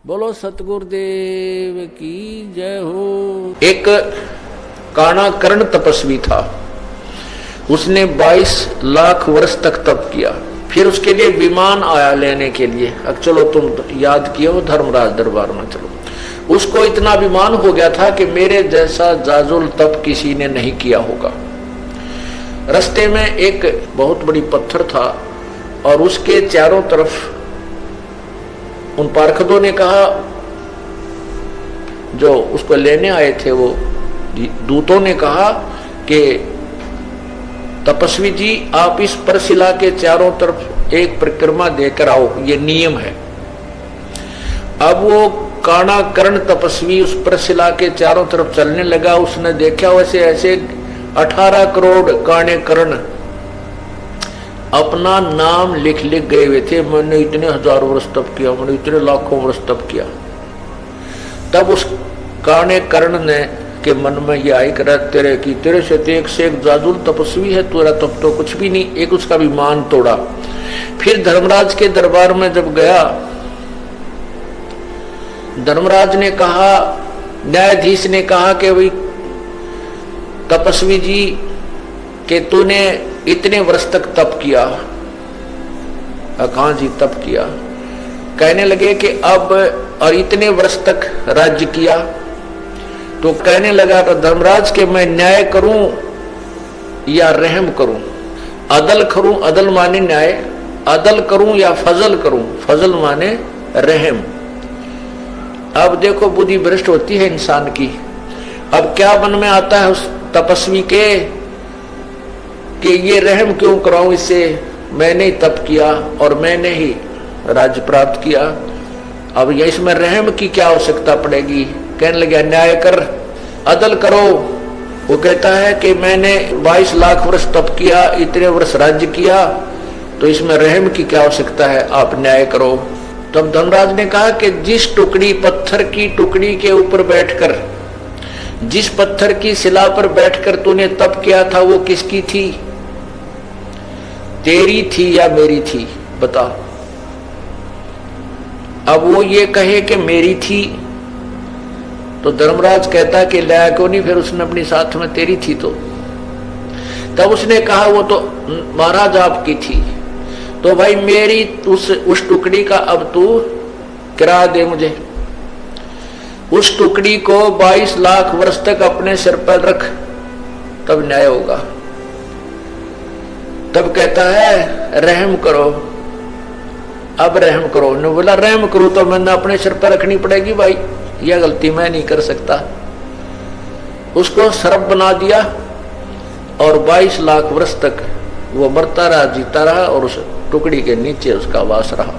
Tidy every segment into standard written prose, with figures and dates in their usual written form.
बोलो सतगुरुदेव की जय हो। एक काना कर्ण तपस्वी था। उसने 22 लाख वर्ष तक तप किया। फिर उसके लिए विमान आया लेने के लिए। अब चलो तुम याद किए धर्मराज दरबार में चलो। उसको इतना अभिमान हो गया था कि मेरे जैसा जाजुल तप किसी ने नहीं किया होगा। रास्ते में एक बहुत बड़ी पत्थर था और उसके चारों तरफ उन पार्षदों ने कहा, जो उसको लेने आए थे वो दूतों ने कहा कि तपस्वी जी आप इस परशिला के चारों तरफ एक परिक्रमा देकर आओ, ये नियम है। अब वो काना कर्ण तपस्वी उस परशिला के चारों तरफ चलने लगा। उसने देखा वैसे ऐसे 18 करोड़ काने कर्ण अपना नाम लिख लिख गए हुए थे। मैंने इतने हजारों वर्ष तप किया, मैंने इतने लाखों वर्ष तप किया। तब उस काने कर्ण ने के मन में ये आई कर तेरे से एक जाजुल तपस्वी है, तेरा तप तो कुछ भी नहीं। एक उसका विमान तोड़ा। फिर धर्मराज के दरबार में जब गया, धर्मराज ने कहा, न्यायाधीश ने कहा कि भाई तपस्वी जी कि तूने इतने वर्ष तक तप किया। कहां जी तप किया? कहने लगे कि अब और इतने वर्ष तक राज्य किया। तो कहने लगा तो धर्मराज के मैं न्याय करूं या रहम करूं? अदल करूं, अदल माने न्याय, अदल करूं या फजल करूं, फजल माने रहम। अब देखो बुद्धि भ्रष्ट होती है इंसान की। अब क्या मन में आता है उस तपस्वी के कि ये रहम क्यों कराऊं इससे, मैंने ही तप किया और मैंने ही राज्य प्राप्त किया। अब ये इसमें रहम की क्या आवश्यकता पड़ेगी? कहने लगा न्याय कर, अदल करो। वो कहता है कि मैंने 22 लाख वर्ष तप किया, इतने वर्ष राज्य किया, तो इसमें रहम की क्या आवश्यकता है, आप न्याय करो। तब धर्मराज ने कहा कि जिस टुकड़ी पत्थर की टुकड़ी के ऊपर बैठकर, जिस पत्थर की शिला पर बैठकर तूने तप किया था वो किसकी थी? तेरी थी या मेरी थी? बता। अब वो ये कहे कि मेरी थी तो धर्मराज कहता कि लाया क्यों नहीं, फिर उसने अपनी साथ में तेरी थी तो। तब उसने कहा वो तो महाराज आपकी थी। तो भाई मेरी उस टुकड़ी का अब तू किराया दे मुझे। उस टुकड़ी को 22 लाख वर्ष तक अपने सिर पर रख, तब न्याय होगा। तब कहता है रहम करो, अब रहम करो। ने बोला रहम करूं तो मैंने अपने सिर पर रखनी पड़ेगी भाई, यह गलती मैं नहीं कर सकता। उसको सर्प बना दिया और 22 लाख वर्ष तक वो मरता रहा, जीता रहा और उस टुकड़ी के नीचे उसका वास रहा।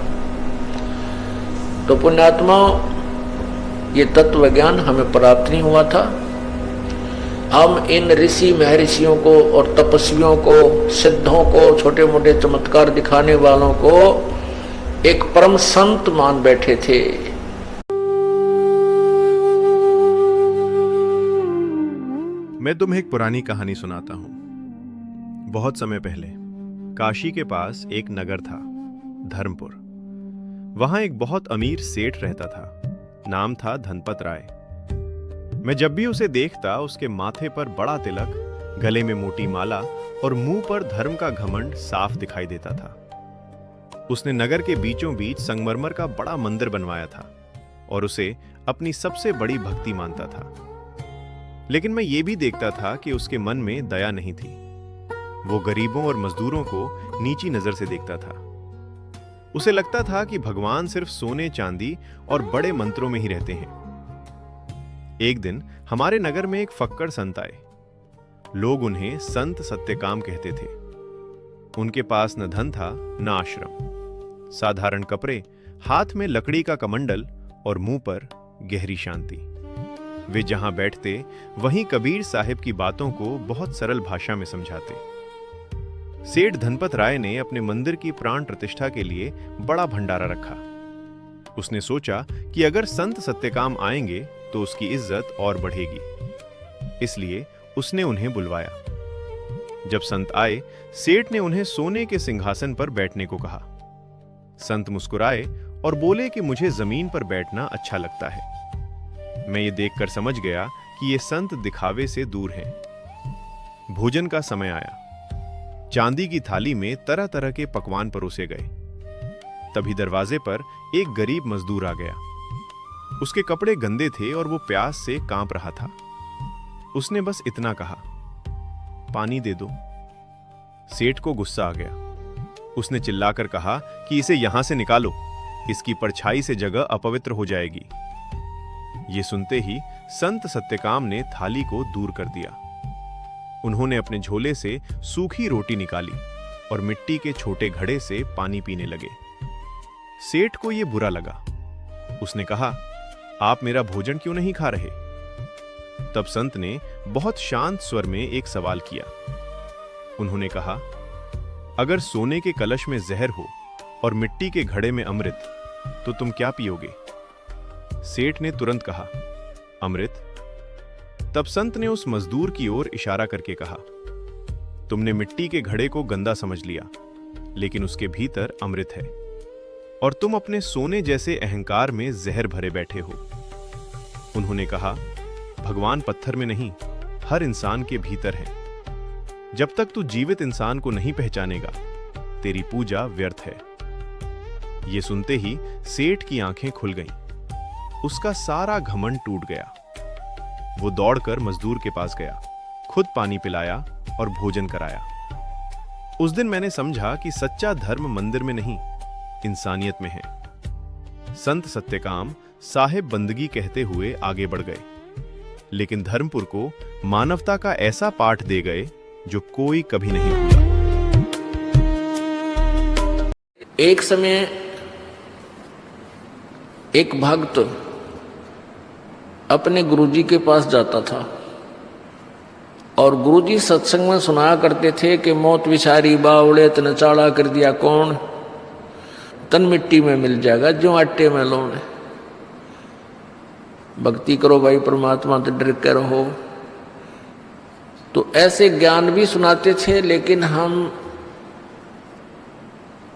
तो पुण्यात्माओं, ये तत्व ज्ञान हमें प्राप्त नहीं हुआ था। हम इन ऋषि महर्षियों को और तपस्वियों को, सिद्धों को, छोटे मोटे चमत्कार दिखाने वालों को एक परम संत मान बैठे थे। मैं तुम्हें एक पुरानी कहानी सुनाता हूं। बहुत समय पहले काशी के पास एक नगर था, धर्मपुर। वहां एक बहुत अमीर सेठ रहता था। नाम था धनपत राय। मैं जब भी उसे देखता, उसके माथे पर बड़ा तिलक, गले में मोटी माला और मुंह पर धर्म का घमंड साफ दिखाई देता था। उसने नगर के बीचों बीच संगमरमर का बड़ा मंदिर बनवाया था और उसे अपनी सबसे बड़ी भक्ति मानता था। लेकिन मैं ये भी देखता था कि उसके मन में दया नहीं थी। वो गरीबों और मजदूरों को नीची नजर से देखता था। उसे लगता था कि भगवान सिर्फ सोने चांदी और बड़े मंत्रों में ही रहते हैं। एक दिन हमारे नगर में एक फक्कड़ संत आए। लोग उन्हें संत सत्यकाम कहते थे। उनके पास न धन था न आश्रम। साधारण कपड़े, हाथ में लकड़ी का कमंडल और मुंह पर गहरी शांति। वे जहां बैठते वहीं कबीर साहिब की बातों को बहुत सरल भाषा में समझाते। सेठ धनपत राय ने अपने मंदिर की प्राण प्रतिष्ठा के लिए बड़ा भंडारा रखा। उसने सोचा कि अगर संत सत्यकाम आएंगे तो उसकी इज्जत और बढ़ेगी। इसलिए उसने उन्हें बुलवाया। जब संत आए, सेठ ने उन्हें सोने के सिंहासन पर बैठने को कहा। संत मुस्कुराए और बोले कि मुझे जमीन पर बैठना अच्छा लगता है। मैं ये देखकर समझ गया कि ये संत दिखावे से दूर हैं। भोजन का समय आया। चांदी की थाली में तरह तरह के पकवान परोसे गए। तभी दरवाजे पर एक गरीब मजदूर आ गया। उसके कपड़े गंदे थे और वो प्यास से कांप रहा था। उसने बस इतना कहा, पानी दे दो। सेठ को गुस्सा आ गया। उसने चिल्लाकर कहा कि इसे यहां से निकालो, इसकी परछाई से जगह अपवित्र हो जाएगी। ये सुनते ही संत सत्यकाम ने थाली को दूर कर दिया। उन्होंने अपने झोले से सूखी रोटी निकाली और मिट्टी के छोटे घड़े से पानी पीने लगे। सेठ को यह बुरा लगा। उसने कहा, आप मेरा भोजन क्यों नहीं खा रहे? तब संत ने बहुत शांत स्वर में एक सवाल किया। उन्होंने कहा, अगर सोने के कलश में जहर हो और मिट्टी के घड़े में अमृत, तो तुम क्या पियोगे? सेठ ने तुरंत कहा, अमृत। तब संत ने उस मजदूर की ओर इशारा करके कहा, तुमने मिट्टी के घड़े को गंदा समझ लिया, लेकिन उसके भीतर अमृत है, और तुम अपने सोने जैसे अहंकार में जहर भरे बैठे हो। उन्होंने कहा, भगवान पत्थर में नहीं, हर इंसान के भीतर है। जब तक तू जीवित इंसान को नहीं पहचानेगा, तेरी पूजा व्यर्थ है। यह सुनते ही सेठ की आंखें खुल गईं। उसका सारा घमंड टूट गया। वो दौड़कर मजदूर के पास गया, खुद पानी पिलाया और भोजन कराया। उस दिन मैंने समझा कि सच्चा धर्म मंदिर में नहीं, इंसानियत में है। संत सत्यकाम साहिब बंदगी कहते हुए आगे बढ़ गए, लेकिन धर्मपुर को मानवता का ऐसा पाठ दे गए जो कोई कभी नहीं भूला। एक समय एक भक्त अपने गुरुजी के पास जाता था और गुरुजी सत्संग में सुनाया करते थे कि मौत विचारी बावड़े तन चाड़ा कर दिया कौन, तन मिट्टी में मिल जाएगा जो आटे में लोन। भक्ति करो भाई परमात्मा तो डर के रहो। तो ऐसे ज्ञान भी सुनाते थे, लेकिन हम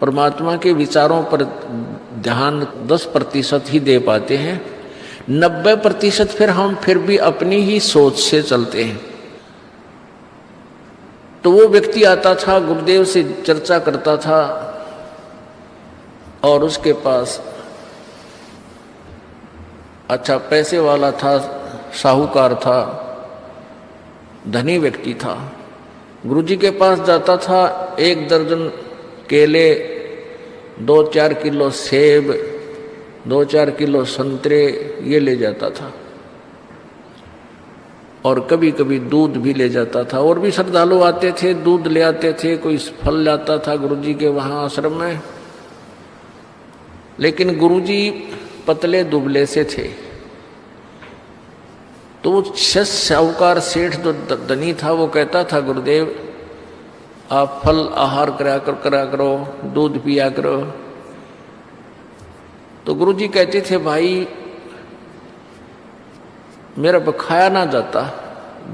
परमात्मा के विचारों पर ध्यान 10% ही दे पाते हैं। 90% फिर भी अपनी ही सोच से चलते हैं। तो वो व्यक्ति आता था, गुरुदेव से चर्चा करता था, और उसके पास अच्छा पैसे वाला था, साहूकार था, धनी व्यक्ति था। गुरुजी के पास जाता था, 1 दर्जन केले, 2-4 किलो सेब, 2-4 किलो संतरे ये ले जाता था, और कभी कभी दूध भी ले जाता था। और भी श्रद्धालु आते थे, दूध ले आते थे, कोई फल लाता था गुरुजी के वहाँ आश्रम में। लेकिन गुरुजी पतले दुबले से थे, तो वो साहूकार सेठ जो धनी था वो कहता था, गुरुदेव आप फल आहार करा करो, दूध पिया करो। तो गुरुजी कहते थे, भाई मेरा खाया ना जाता,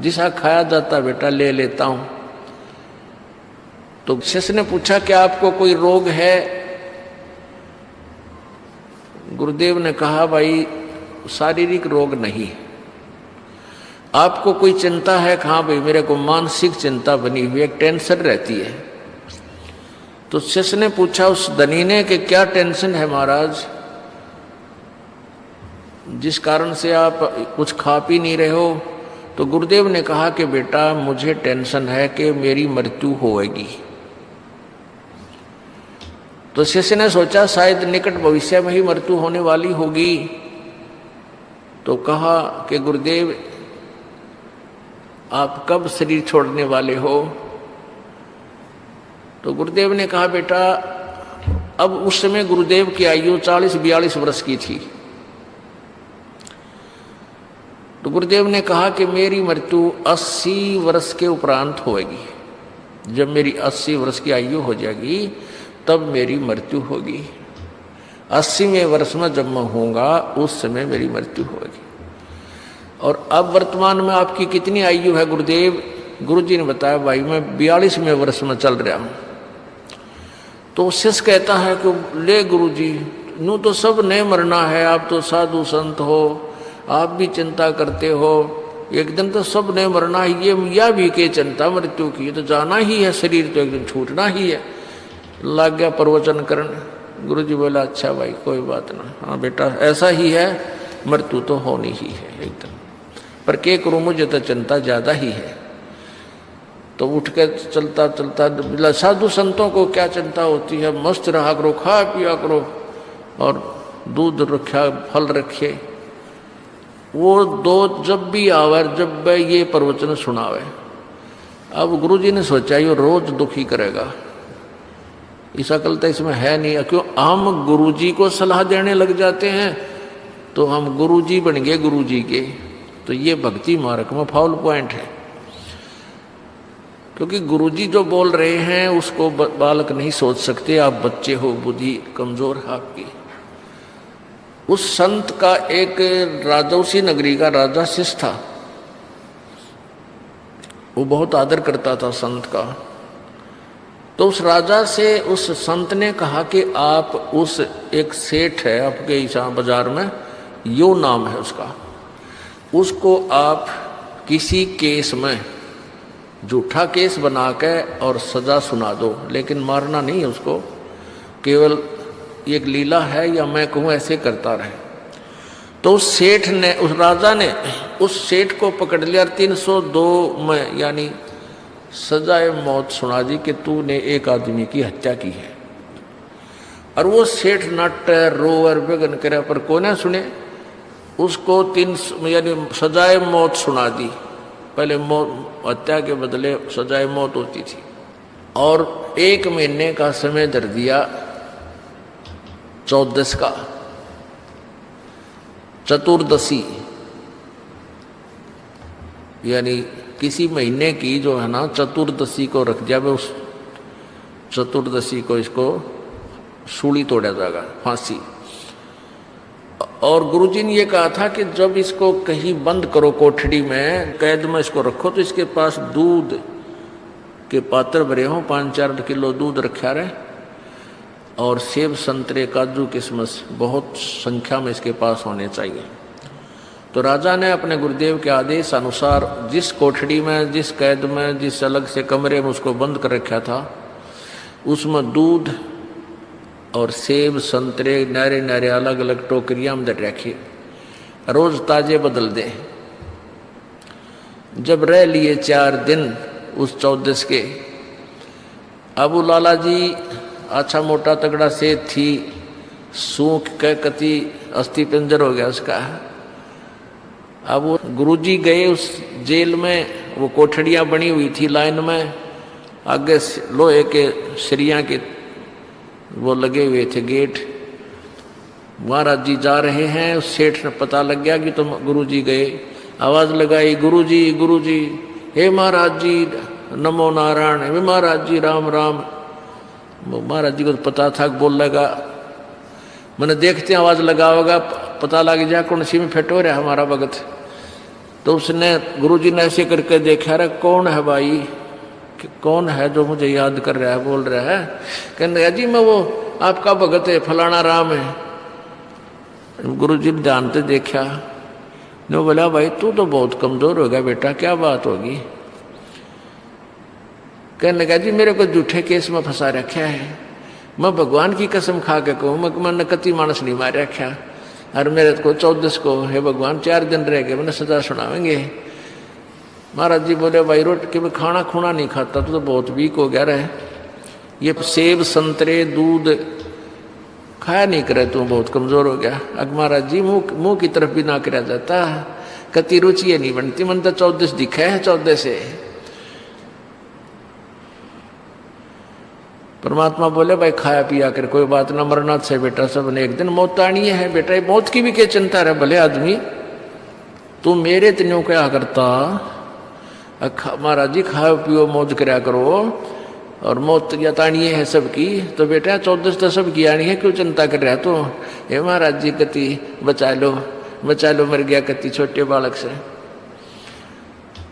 जिसा खाया जाता बेटा ले लेता हूं। तो शिष्य ने पूछा, क्या आपको कोई रोग है? गुरुदेव ने कहा, भाई शारीरिक रोग नहीं। आपको कोई चिंता है? कहा भाई मेरे को मानसिक चिंता बनी हुई है, टेंशन रहती है। तो शिष्य ने पूछा उस धनी ने कि क्या टेंशन है महाराज, जिस कारण से आप कुछ खा पी नहीं रहे हो? तो गुरुदेव ने कहा कि बेटा मुझे टेंशन है कि मेरी मृत्यु होएगी। तो शिष्य ने सोचा शायद निकट भविष्य में ही मृत्यु होने वाली होगी। तो कहा कि गुरुदेव आप कब शरीर छोड़ने वाले हो? तो गुरुदेव ने कहा, बेटा अब उस समय गुरुदेव की आयु 40-42 वर्ष की थी। तो गुरुदेव ने कहा कि मेरी मृत्यु 80 वर्ष के उपरांत होगी। जब मेरी 80 वर्ष की आयु हो जाएगी तब मेरी मृत्यु होगी। 80वें वर्ष में जब मैं होऊंगा उस समय मेरी मृत्यु होगी। और अब वर्तमान में आपकी कितनी आयु है गुरुदेव? गुरुजी ने बताया, भाई मैं 42वें वर्ष में चल रहा हूं। तो शिष्य कहता है कि ले गुरुजी यूं तो सब ने मरना है, आप तो साधु संत हो, आप भी चिंता करते हो, एक दिन तो सब ने मरना ही, ये या भी के चिंता मृत्यु की, तो जाना ही है, शरीर तो एक दिन छूटना ही है। लग गया प्रवचन करने। गुरु जी बोला अच्छा भाई कोई बात ना, हाँ बेटा ऐसा ही है, मृत्यु तो होनी ही है एक दिन, पर क्या करूं, मुझे तो चिंता ज्यादा ही है। तो उठ के चलता चलता, साधु संतों को क्या चिंता होती है, मस्त रहा करो, खा पिया करो और दूध रखा, फल रखे। वो दो जब भी आवे, जब ये प्रवचन सुनावे। अब गुरुजी ने सोचा ये रोज दुखी करेगा, इस अकल तो इसमें है नहीं। क्यों हम गुरुजी को सलाह देने लग जाते हैं तो हम गुरुजी बन गए गुरुजी के, तो ये भक्ति मार्ग में फाउल पॉइंट है। क्योंकि गुरुजी जो बोल रहे हैं उसको बालक नहीं सोच सकते, आप बच्चे हो, बुद्धि कमजोर है आपकी। उस संत का एक राजौसी नगरी का राजा शिष्य था, वो बहुत आदर करता था संत का। तो उस राजा से उस संत ने कहा कि आप उस एक सेठ है आपके यहाँ बाजार में, यो नाम है उसका, उसको आप किसी केस में झूठा केस बना के और सजा सुना दो, लेकिन मारना नहीं है उसको, केवल एक लीला है या मैं कहूँ ऐसे करता रहे। तो उस सेठ ने, उस राजा ने उस सेठ को पकड़ लिया, 302 में यानी सजाए मौत सुना दी कि तूने एक आदमी की हत्या की है। और वो सेठ नट रोवर बेगन करे पर को ना सुने, उसको 300 यानी सजाए मौत सुना दी। पहले हत्या के बदले सजाए मौत होती थी, और 1 महीने का समय धर दिया, 14 का चतुर्दशी यानी किसी महीने की जो है ना चतुर्दशी को रख दिया, उस चतुर्दशी को इसको सूली तोड़ा जाएगा, फांसी। और गुरुजी ने ये कहा था कि जब इसको कहीं बंद करो कोठड़ी में, कैद में इसको रखो, तो इसके पास दूध के पात्र भरे हों, 5-4 किलो दूध रखा रहे, और सेब संतरे काजू किशमिश बहुत संख्या में इसके पास होने चाहिए। तो राजा ने अपने गुरुदेव के आदेश अनुसार जिस कोठड़ी में, जिस कैद में, जिस अलग से कमरे में उसको बंद कर रखा था, उसमें दूध और सेब संतरे नारे नारे अलग अलग टोकरियां में रखे, रोज ताजे बदल दे। जब रह लिए 4 दिन उस 14 के, अबू लाला जी अच्छा मोटा तगड़ा सेठ थी, सूख के कति अस्थि पिंजर हो गया उसका। अब वो गुरुजी गए उस जेल में, वो कोठड़ियाँ बनी हुई थी लाइन में, आगे लोहे के सरिया के वो लगे हुए थे गेट। महाराज जी जा रहे हैं, उस सेठ ने पता लग गया कि तुम गुरुजी गए, आवाज लगाई गुरुजी गुरुजी, हे महाराज जी नमो नारायण, हे महाराज जी राम राम। महाराज जी को तो पता था बोल लगा, मैंने देखते आवाज लगा होगा, पता लग जाए कौन सी में फिट हो रहा है हमारा भगत। तो उसने गुरुजी ने ऐसे करके देखा, रे कौन है भाई, कौन है जो मुझे याद कर रहा है, बोल रहा है। कहने जी मैं वो आपका भगत है, फलाना राम है। गुरुजी ने जानते देखा, ने बोला भाई तू तो बहुत कमजोर हो गया बेटा, क्या बात होगी। कहने लगा जी मेरे को झूठे केस में फंसा रखा है, मैं भगवान की कसम खा के कहूँ मैंने कति मानस नहीं मार रखा, और मेरे को 14 को हे भगवान 4 दिन रह गए, मैंने सजा सुनावेंगे। महाराज जी बोले भाई रोट के मैं खाना खूना नहीं खाता, तो बहुत वीक हो गया रहे, ये सेब संतरे दूध खाया नहीं करे, तू बहुत कमजोर हो गया। अग महाराज जी मुंह की तरफ भी ना करा जाता, कति रुचि नहीं बनती, मन तो 14 दिखा है 14 से। परमात्मा बोले भाई खाया पिया कर कोई बात ना, मरना से बेटा सबने एक दिन मौत आनी है बेटा, ये मौत की भी क्या चिंता रहे भले आदमी, तू मेरे तन्यों क्या करता। महाराज जी खाओ पियो मौज करया करो, और मौत या तानी है सबकी, तो बेटा 14 तो सबकी आनी है, क्यों चिंता कर रहा तो। हे महाराज जी कति बचा लो मर गया कति छोटे बालक से।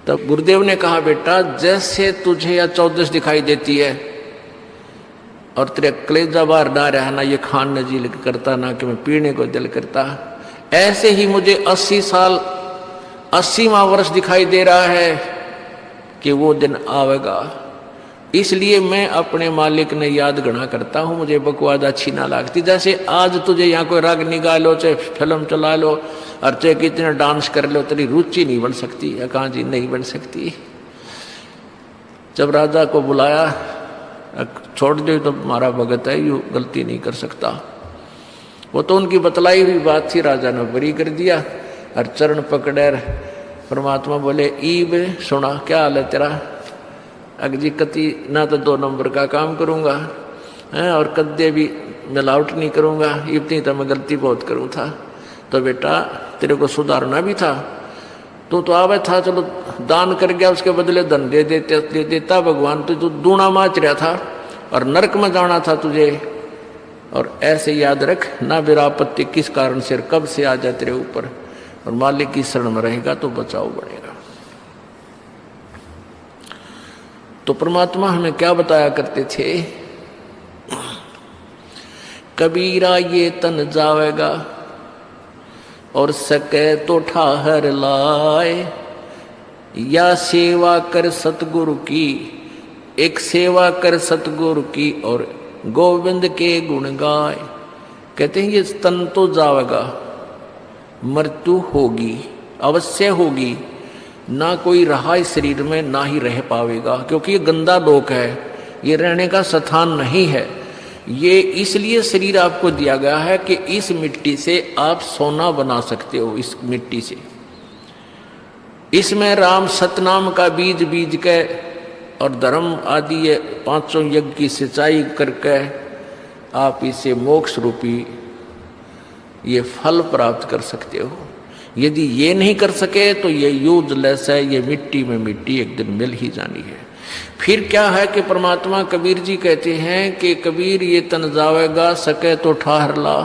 तब गुरुदेव ने कहा बेटा जैसे तुझे या 14 दिखाई देती है, और तेरे कलेजा बाहर ना रहा, ना ये खान ने दिल करता, ना कि मैं पीने को दिल करता। ऐसे ही मुझे 80 साल 80वां वर्ष दिखाई दे रहा है कि वो दिन आवेगा। इसलिए मैं अपने मालिक ने याद गणा करता हूँ, मुझे बकवाद अच्छी ना लगती। जैसे आज तुझे यहाँ कोई राग निकाल लो, चाहे फिल्म चला लो और चाहे कितना डांस कर लो, तेरी रुचि नहीं बन सकती। कहाँ जी नहीं बन सकती। जब राजा को बुलाया, छोड़ दे तो हमारा भगत है, यू गलती नहीं कर सकता। वो तो उनकी बतलाई हुई बात थी, राजा ने बरी कर दिया और चरण पकड़े परमात्मा बोले, ईब सुना क्या हाल है तेरा? अगजी कति ना तो 2 नंबर का काम करूँगा है और कद्दे भी मिलावट नहीं करूँगा, इतनी तो मैं गलती बहुत करूँ था। तो बेटा तेरे को सुधारना भी था, तू तो आवे था, चलो दान कर गया, उसके बदले धन दे देता भगवान। तू दूना माच रहा था और नरक में जाना था तुझे। और ऐसे याद रख, ना विरापत्ति किस कारण से कब से आ जाए तेरे ऊपर, और मालिक की शरण में रहेगा तो बचाव बनेगा। तो परमात्मा हमें क्या बताया करते थे? कबीरा ये तन जावेगा और सके तो ठाहर लाए, या सेवा कर सतगुरु की, एक सेवा कर सतगुरु की और गोविंद के गुण गाए। कहते हैं ये तन तो जावेगा, मृत्यु होगी, अवश्य होगी, ना कोई रहा इस शरीर में ना ही रह पावेगा, क्योंकि ये गंदा लोक है, ये रहने का स्थान नहीं है। ये इसलिए शरीर आपको दिया गया है कि इस मिट्टी से आप सोना बना सकते हो। इस मिट्टी से, इसमें राम सतनाम का बीज बीज के और धर्म आदि ये 500 यज्ञ की सिंचाई करके आप इसे मोक्ष रूपी ये फल प्राप्त कर सकते हो। यदि ये नहीं कर सके तो ये यूजलेस है, ये मिट्टी में मिट्टी एक दिन मिल ही जानी है। फिर क्या है कि परमात्मा कबीर जी कहते हैं कि कबीर ये तन जावेगा, सके तो ठाहर ला।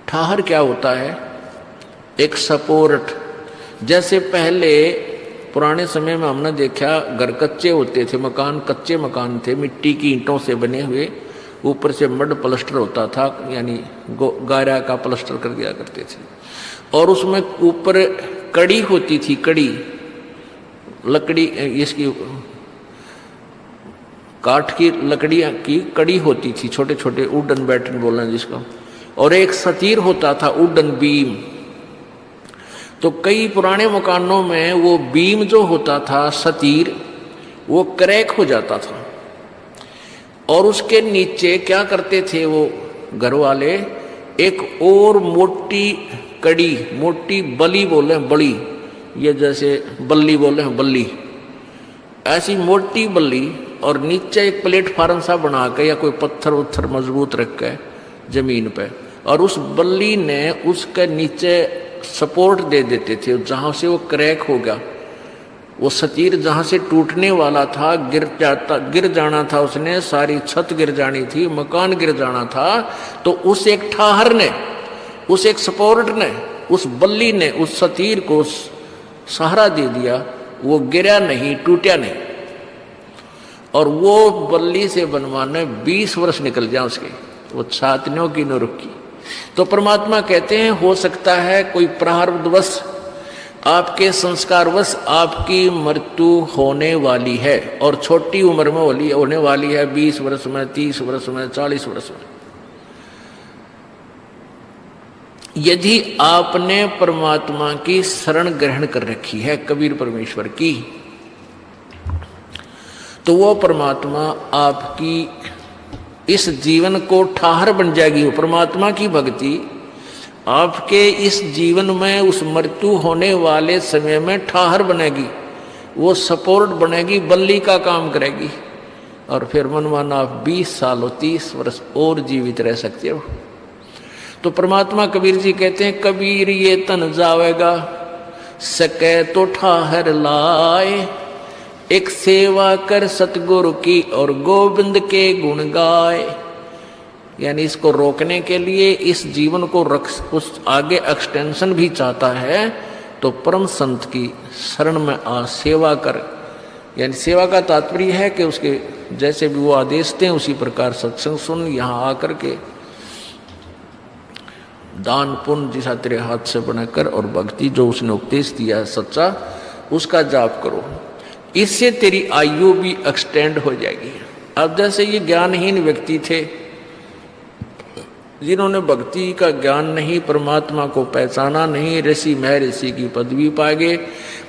ठाहर क्या होता है? एक सपोर्ट। जैसे पहले पुराने समय में हमने देखा घर कच्चे होते थे, मकान कच्चे मकान थे, मिट्टी की ईंटों से बने हुए, ऊपर से मड प्लास्टर होता था, यानी गारा का प्लास्टर कर दिया करते थे, और उसमें ऊपर कड़ी होती थी, कड़ी लकड़ी, इसकी काठ की लकड़ी की कड़ी होती थी, छोटे छोटे वुडन बैटन बोलना जिसको, और एक सतीर होता था वुडन बीम। तो कई पुराने मकानों में वो बीम जो होता था सतीर, वो क्रैक हो जाता था, और उसके नीचे क्या करते थे वो घर वाले, एक और मोटी कड़ी, मोटी बली बोले हैं, बली, ये जैसे बल्ली बोले हैं, बल्ली, ऐसी मोटी बल्ली, और नीचे एक प्लेटफार्म सा बना के या कोई पत्थर उत्थर मजबूत रख के जमीन पे, और उस बल्ली ने उसके नीचे सपोर्ट दे देते थे। जहां से वो क्रैक हो गया, वो सतीर जहां से टूटने वाला था, गिर जाना था, उसने सारी छत गिर जानी थी, मकान गिर जाना था, तो उस एक ठाहर ने, उस एक सपोर्ट ने, उस बल्ली ने उस सतीर को सहारा दे दिया, वो गिरा नहीं, टूटा नहीं। और वो बल्ली से बनवाने 20 वर्ष निकल जाए उसके, वो छातनियों की न रुकी। तो परमात्मा कहते हैं हो सकता है कोई प्रारब्धवश, आपके संस्कारवश आपकी मृत्यु होने वाली है, और छोटी उम्र में होने वाली है, 20 वर्ष में, 30 वर्ष में, 40 वर्ष में। यदि आपने परमात्मा की शरण ग्रहण कर रखी है, कबीर परमेश्वर की, तो वो परमात्मा आपकी इस जीवन को ठाहर बन जाएगी। वो परमात्मा की भक्ति आपके इस जीवन में उस मृत्यु होने वाले समय में ठाहर बनेगी, वो सपोर्ट बनेगी, बल्ली का काम करेगी, और फिर मनमाना आप 20 साल 30 वर्ष और जीवित रह सकते हो। तो परमात्मा कबीर जी कहते हैं, कबीर ये तन जावेगा, सके तो ठाहर लाए, एक सेवा कर सतगुरु की और गोविंद के गुण गाए। यानी इसको रोकने के लिए, इस जीवन को उस आगे एक्सटेंशन भी चाहता है, तो परम संत की शरण में आ, सेवा कर, यानी सेवा का तात्पर्य है कि उसके जैसे भी वो आदेश दें उसी प्रकार सत्संग सुन, यहाँ आकर के दान पुण्य जिसा तेरे हाथ से बनाकर और भक्ति जो उसने उपदेश दिया है सच्चा, उसका जाप करो। इससे तेरी आयु भी एक्सटेंड हो जाएगी। अब जैसे ये ज्ञानहीन व्यक्ति थे जिन्होंने भक्ति का ज्ञान नहीं, परमात्मा को पहचाना नहीं, ऋषि महर्षि की पदवी पा गए,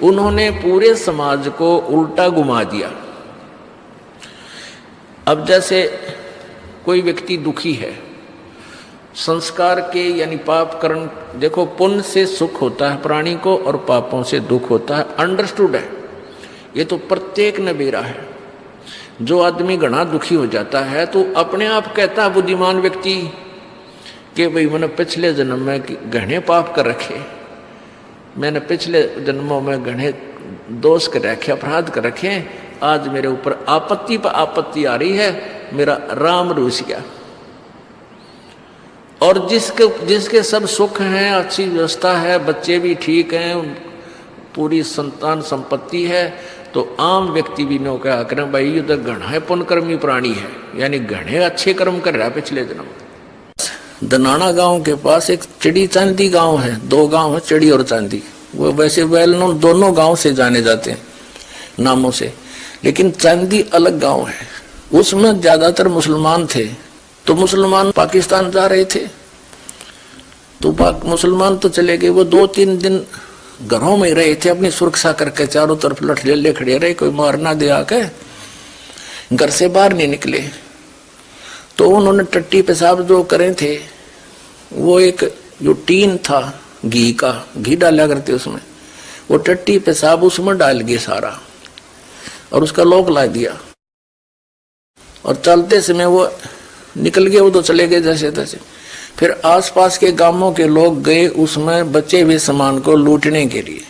उन्होंने पूरे समाज को उल्टा घुमा दिया। अब जैसे कोई व्यक्ति दुखी है, संस्कार के यानी पाप कर्म, देखो पुण्य से सुख होता है प्राणी को और पापों से दुख होता है, अंडरस्टूड है, ये तो प्रत्येक ने बेरा है। जो आदमी घना दुखी हो जाता है तो अपने आप कहता है बुद्धिमान व्यक्ति कि भाई मैंने पिछले जन्म में घने पाप कर रखे, मैंने पिछले जन्मों में घने दोष कर रखे, अपराध कर रखे, आज मेरे ऊपर आपत्ति पर आपत्ति आ रही है, मेरा राम रूस गया। और जिसके सब सुख हैं, अच्छी व्यवस्था है, बच्चे भी ठीक हैं, पूरी संतान संपत्ति है, तो आम व्यक्ति भी नो क्या करें, भाई ये तो घना पुण्यकर्मी प्राणी है, यानी घने अच्छे कर्म कर रहा है पिछले जन्म। दनाना गांव के पास एक चिड़ी चांदी गांव है, दो गांव है चिड़ी और चांदी, वो वैसे वेल नोन दोनों गांव से जाने जाते हैं नामों से, लेकिन चांदी अलग गांव है। उसमें ज्यादातर मुसलमान थे, तो मुसलमान पाकिस्तान जा रहे थे, तो मुसलमान तो चले गए, वो 2-3 दिन घरों में रहे थे, अपनी सुरक्षा करके चारों तरफ लठ ले खड़े रहे, कोई मार ना दे आके, घर से बाहर नहीं निकले। तो उन्होंने टट्टी पेशाब जो करे थे, वो एक जो टीन था घी का, घी डाला करते उसमें, वो टट्टी पेशाब उसमें डाल गए सारा और उसका लॉक ला दिया, और चलते समय वो निकल गए, वो तो चले गए जैसे तैसे। फिर आसपास के गांवों के लोग गए उसमें बचे हुए सामान को लूटने के लिए।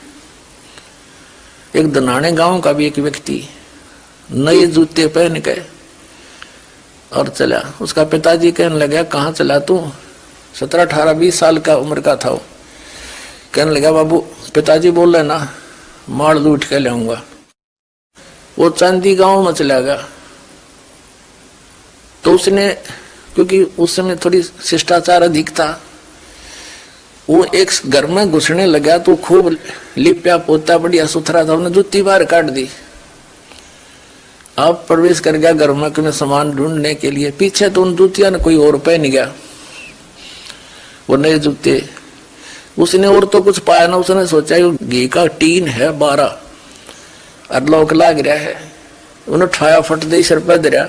एक दनाने गांव का भी एक व्यक्ति नए जूते पहन के और चला, उसका पिताजी कहने लगा कहाँ चला तू, 17-18-20 साल का उम्र का था वो, कहने लगा बाबू, पिताजी बोल रहे ना माल लूट के लाऊंगा। वो चांदी गांव में चला गया, तो उसने, क्योंकि उस समय थोड़ी शिष्टाचार अधिक था, वो एक घर में घुसने लगा तो खूब लिप्या पोता बढ़िया सुथरा था, उन्हें जूती बाहर काट दी। अब प्रवेश कर गया घर में सामान ढूंढने के लिए, पीछे तो उन जूतियां ने कोई और पहन गया, वो नए जूते। उसने और तो कुछ पाया ना, उसने सोचा घी का टीन है 12 और लौक लाग रहा है, उन्हें ठाया फट दे सिर पर दरिया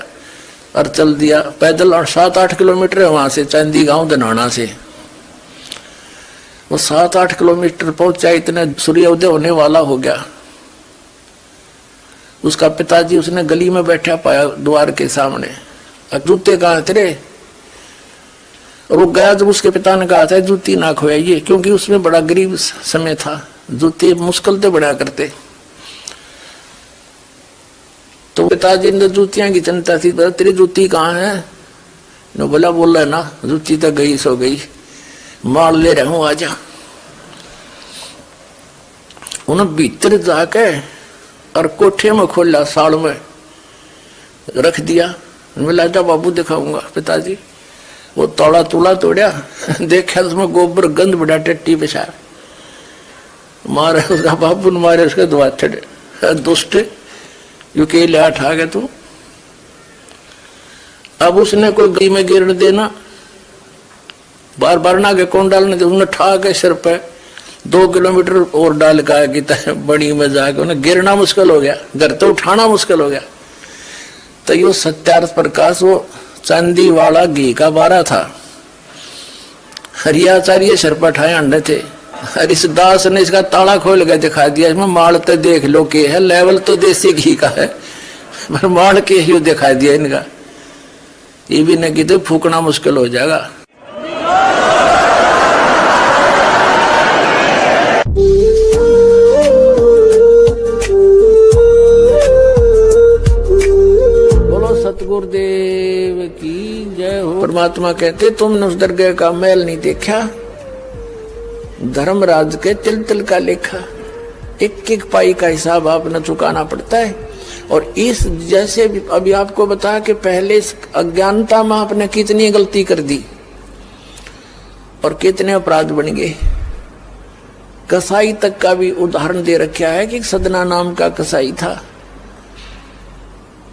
और चल दिया पैदल, और 7-8 किलोमीटर है वहां से, चांदी गांव दनाना से। वो 7-8 किलोमीटर पहुंचा, इतने सूर्योदय होने वाला हो गया। उसका पिताजी उसने गली में बैठा पाया द्वार के सामने, जूते कहाँ तेरे, और वो गया जब उसके पिता ने कहा था जूती ना खोइए, क्योंकि उसमें बड़ा गरीब समय था, जूते मुश्किल से बना करते। तो पिताजी ने जूतियां की चिंता थी, तेरी जूती कहाँ है, नो बोला बोल रहा है ना जूती तो गई सो गई, मार ले रहा हूं आजा। उन्हें भीतर जाके और कोठे में खोला, साड़ में रख दिया, मिला जा बाबू दिखाऊंगा। पिताजी वो तोड़ा तुला तोड़ा, देखा उसमें गोबर गंद बड़ा टट्टी पेशाब, मारे उसका बाबू ने मारे उसके दुआ छड़े, दुष्ट यू के लिया ठा गए तू। अब उसने कोई गली में गिर देना, बार बार ना के कौन डालने दे, उसने ठा के सिर पे 2 किलोमीटर और डाल का बड़ी में जाके उन्हें गिरना मुश्किल हो गया, घर तो उठाना मुश्किल हो गया। तो यो सत्यार्थ प्रकाश वो चांदी वाला घी का 12 था, हरियाचार्य सिर पर ठाए अंडे थे, और इस दास ने इसका ताला खोल के दिखा दिया, इसमें माल तो देख लो के है, लेवल तो देसी घी का है, पर माल के ही दिखा दिया इनका, ये भी नहीं तो फूकना मुश्किल हो जाएगा। बोलो सतगुरुदेव की जय हो। परमात्मा कहते तुमने उस दरगाह का मैल नहीं देखा, धर्मराज के तिल तिल का लेखा, एक एक पाई का हिसाब आपने चुकाना पड़ता है। और इस जैसे अभी आपको बताया कि पहले इस अज्ञानता में आपने कितनी गलती कर दी और कितने अपराध बन गए। कसाई तक का भी उदाहरण दे रखा है कि सदना नाम का कसाई था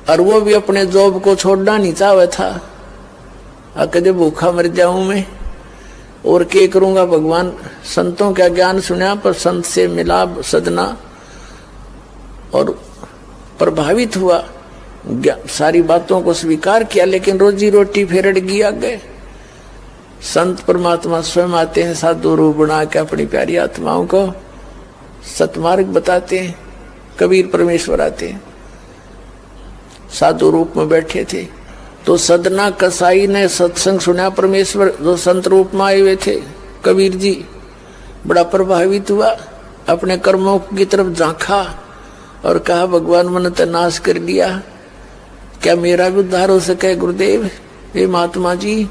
और वो भी अपने जॉब को छोड़ना नहीं चाहता था। कदे भूखा मर जाऊं मैं और क्या करूंगा। भगवान संतों का ज्ञान सुना पर संत से मिला सदना और प्रभावित हुआ, सारी बातों को स्वीकार किया, लेकिन रोजी रोटी फिर अड़ गई आगे। संत परमात्मा स्वयं आते हैं साधु रूप बना के अपनी प्यारी आत्माओं को सतमार्ग बताते हैं। कबीर परमेश्वर आते हैं, साधु रूप में बैठे थे तो सदना कसाई ने सत्संग सुना। परमेश्वर जो संत रूप में आए हुए थे कबीर जी, बड़ा प्रभावित हुआ, अपने कर्मों की तरफ झांका और कहा भगवान मैंने तो नाश कर दिया, क्या मेरा भी उद्धार हो सके गुरुदेव, हे महात्मा जी।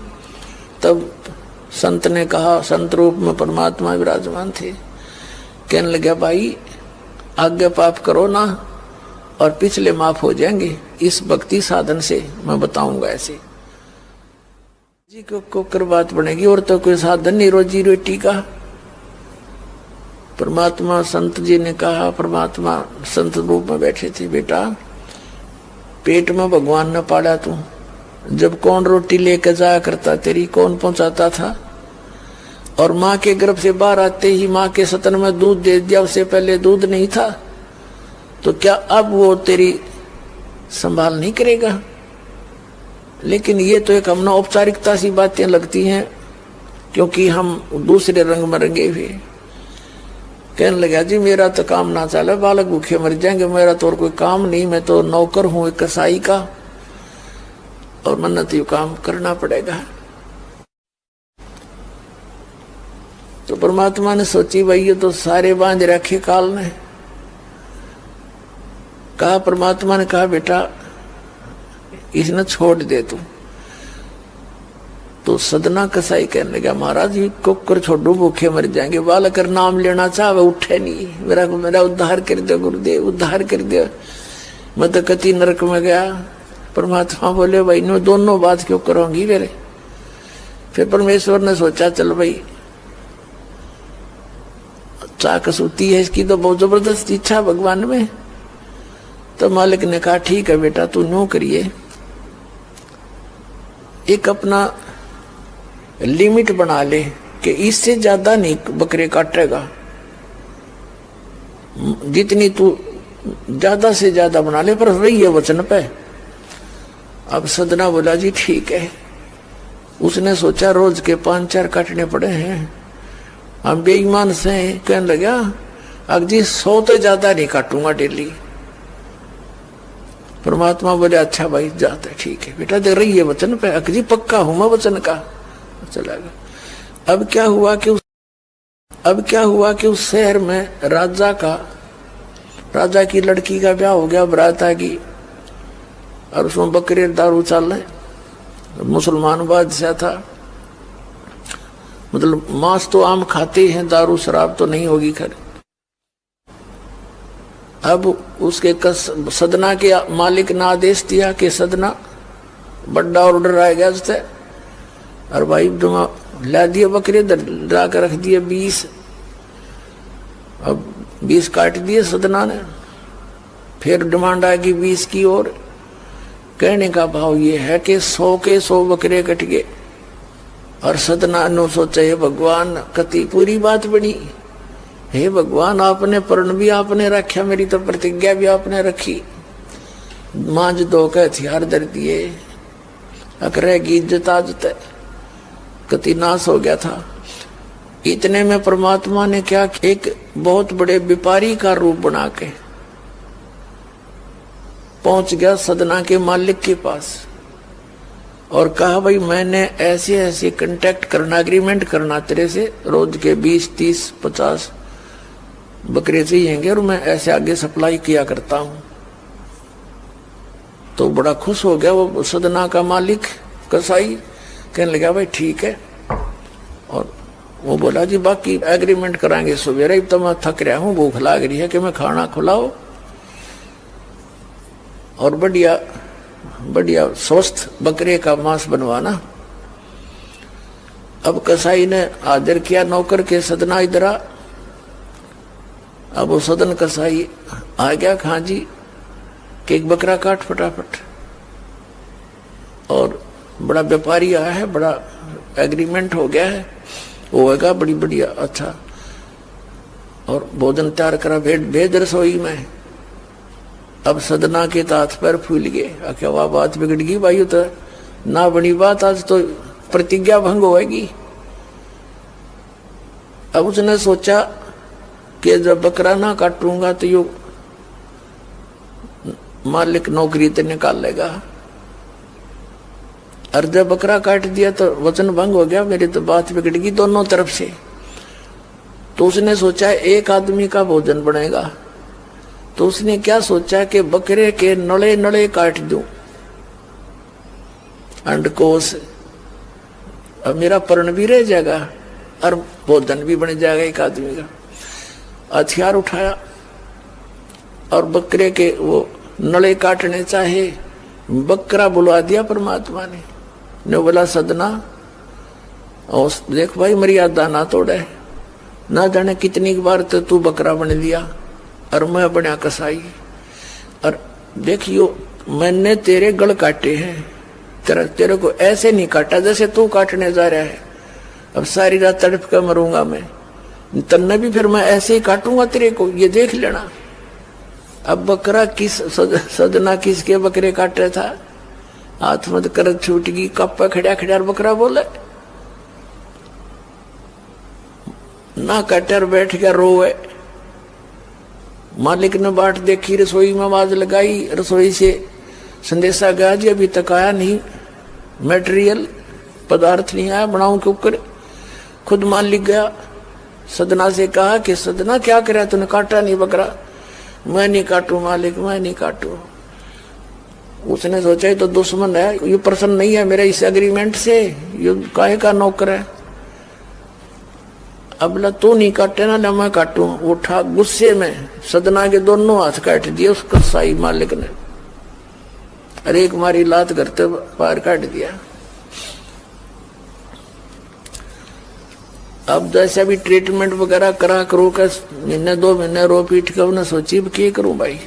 तब संत ने कहा, संत रूप में परमात्मा विराजमान थे, कहने लगे भाई आगे पाप करो ना और पिछले माफ हो जाएंगे, इस भक्ति साधन से मैं बताऊंगा ऐसे जी को कर बात बनेगी। और तो कोई साधन नहीं रोजी रोटी का। परमात्मा संत जी ने कहा, परमात्मा संत रूप में बैठे थे, बेटा पेट में भगवान ने पाला तू, जब कौन रोटी लेकर जाया करता तेरी, कौन पहुंचाता था, और माँ के गर्भ से बाहर आते ही माँ के सतन में दूध दे दिया, उससे पहले दूध नहीं था, तो क्या अब वो तेरी संभाल नहीं करेगा। लेकिन ये तो एक हमने औपचारिकता सी बातें लगती हैं, क्योंकि हम दूसरे रंग में रंगे हुए। कहने लगा जी मेरा तो काम ना चले, बालक भूखे मर जाएंगे, मेरा तो और कोई काम नहीं, मैं तो नौकर हूं एक कसाई का और मन्नत यू काम करना पड़ेगा। तो परमात्मा ने सोची भाई ये तो सारे बांध रखे काल ने। कहा, परमात्मा ने कहा बेटा इसने छोड़ दे तू। तो सदना कसाई कहने लगा महाराज ये कुकर छोड़ो भूखे मर जाएंगे, बालक नाम लेना चाहे उठे नहीं, मेरा उद्धार कर दे गुरुदेव, उद्धार कर दे, मैं तो कति नरक में गया। परमात्मा बोले भाई नो दोनों बात क्यों करोगी मेरे। फिर परमेश्वर ने सोचा चल भाई चाकस होती है इसकी तो बहुत जबरदस्त इच्छा भगवान में। तो मालिक ने कहा ठीक है बेटा तू नो करिए, एक अपना लिमिट बना ले कि इससे ज्यादा नहीं बकरे काटेगा, जितनी तू ज्यादा से ज्यादा बना ले पर रही है वचन पे। अब सदना बोला जी ठीक है। उसने सोचा रोज के 5-4 काटने पड़े हैं, हम बेईमान से कहने लगा अब जी 100 तो ज्यादा नहीं काटूंगा डेली। परमात्मा बोले अच्छा भाई जाते ठीक है बेटा, देख रही है वचन पे, अकजी पक्का हूं मैं वचन का। चला गया। अब क्या हुआ कि उस शहर में राजा की लड़की का ब्याह हो गया, बारात आ गई और उसमें बकरे दारू चल रहे। मुसलमान बादशाह था, मतलब मांस तो आम खाते हैं, दारू शराब तो नहीं होगी खैर। अब उसके सदना के मालिक ने आदेश दिया कि सदना बड़ा ऑर्डर आएगा उससे, और भाई ला दिए बकरे ला कर रख दिए 20। अब 20 काट दिए सदना ने, फिर डिमांड आएगी 20 की और। कहने का भाव ये है कि 100 के 100 बकरे कट गए और सदना ने सोचे भगवान कति पूरी बात बनी, हे भगवान आपने प्रण भी आपने रखा, मेरी तो प्रतिज्ञा भी आपने रखी, मांझ 2 के हथियार धर दिए, अकरेगी इज्जत आज तक कति नाश हो गया था। इतने में परमात्मा ने क्या, एक बहुत बड़े व्यापारी का रूप बना के पहुंच गया सदना के मालिक के पास और कहा भाई मैंने ऐसे ऐसे कांटेक्ट करना, एग्रीमेंट करना तेरे से, रोज के 20, 30, 50 बकरे चाहिएंगे और मैं ऐसे आगे सप्लाई किया करता हूं। तो बड़ा खुश हो गया वो सदना का मालिक कसाई, कहने लगा भाई ठीक है। और वो बोला जी बाकी एग्रीमेंट कराएंगे सवेरे, तो मैं थक रहा हूं, भूख लग रही है कि मैं खाना खिलाओ। और बढ़िया बढ़िया स्वस्थ बकरे का मांस बनवाना। अब कसाई ने आदर किया नौकर के, सदना इधर आ। अब वो सदन कसाई आ गया, हाँ जी, कि एक बकरा काट फटाफट। और बड़ा व्यापारी आया है, बड़ा एग्रीमेंट हो गया है, वो होगा बड़ी बढ़िया अच्छा। और भोजन तैयार करा, भेज रसोई में। अब सदना के हाथ पैर फूल गए, क्या वह बात बिगड़ गई भाई, तो ना बनी बात, आज तो प्रतिज्ञा भंग होगी। अब उसने सोचा कि जब बकरा ना काटूंगा तो यो मालिक नौकरी तो निकाल लेगा, और जब बकरा काट दिया तो वचन भंग हो गया, मेरी तो बात बिगड़ गई दोनों तरफ से। तो उसने सोचा एक आदमी का भोजन बनेगा, तो उसने क्या सोचा कि बकरे के नड़े नड़े काट दूं अंडकोश, अब मेरा पर्ण भी रह जाएगा और भोजन भी बन जाएगा एक आदमी का। हथियार उठाया और बकरे के वो नड़े काटने चाहे, बकरा बुलवा दिया परमात्मा ने बोला सदना, और देख भाई मर्यादा ना तोड़े, ना जाने कितनी बार तो तू बकरा बन लिया और मैं बना कसाई, और देखियो मैंने तेरे गल काटे हैं, तेरे को ऐसे नहीं काटा जैसे तू काटने जा रहा है। अब सारी रात तड़प कर मरूंगा मैं, तन्ने भी फिर मैं ऐसे ही काटूंगा तेरे को, ये देख लेना। अब बकरा किस सदना किसके बकरे काट रहा था, हाथ मत कर छूट गई, कप्पा खड़ा खड़ा बकरा बोले ना, कटर बैठ गया रोए। मालिक ने बाट देखी, रसोई में आवाज लगाई, रसोई से संदेशा गया जी अभी तक आया नहीं, मटेरियल पदार्थ नहीं आया, बनाऊं क्यों करे। खुद मालिक गया, सदना से कहा कि सदना क्या करे, तूने काटा नहीं बकरा। मैं नहीं काटू मालिक, मैं नहीं काटू। उसने सोचा ये तो दुश्मन है, ये प्रसन्न नहीं है मेरे इस एग्रीमेंट से, ये काहे का नौकर है। अब ला तू नहीं काटे ना मैं काटू। उठा गुस्से में सदना के दोनों हाथ काट दिए उस कसाई मालिक ने, अरे एक मारी लात करते पार काट दिया। अब जैसे भी ट्रीटमेंट वगैरह करा करो का, महीने 2 महीने रो पीट कर उन्हें सोची क्या करूं भाई।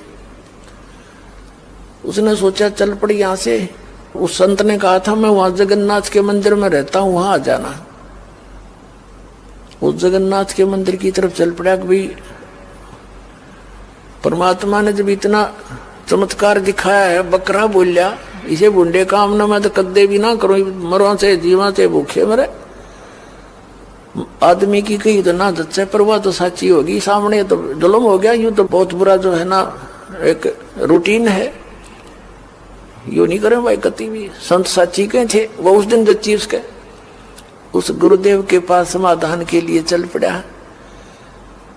उसने सोचा चल पड़ी यहां से। उस संत ने कहा था मैं वहां जगन्नाथ के मंदिर में रहता हूं, वहां आ जाना। उस जगन्नाथ के मंदिर की तरफ चल पड़ा कि भाई परमात्मा ने जब इतना चमत्कार दिखाया है, बकरा बोलिया, इसे बुंडे काम ना मैं तो कदे भी ना करूं, मरवा से जीवा से भूखे मरे। आदमी की कही तो ना दच्चे, पर वह तो सच्ची होगी, सामने तो जुल्म हो गया। यूं तो बहुत बुरा जो है ना एक रूटीन है, यू नहीं करें भाई कति भी। संत साची के थे वो उस दिन जच्ची उसके, उस गुरुदेव के पास समाधान के लिए चल पड़ा।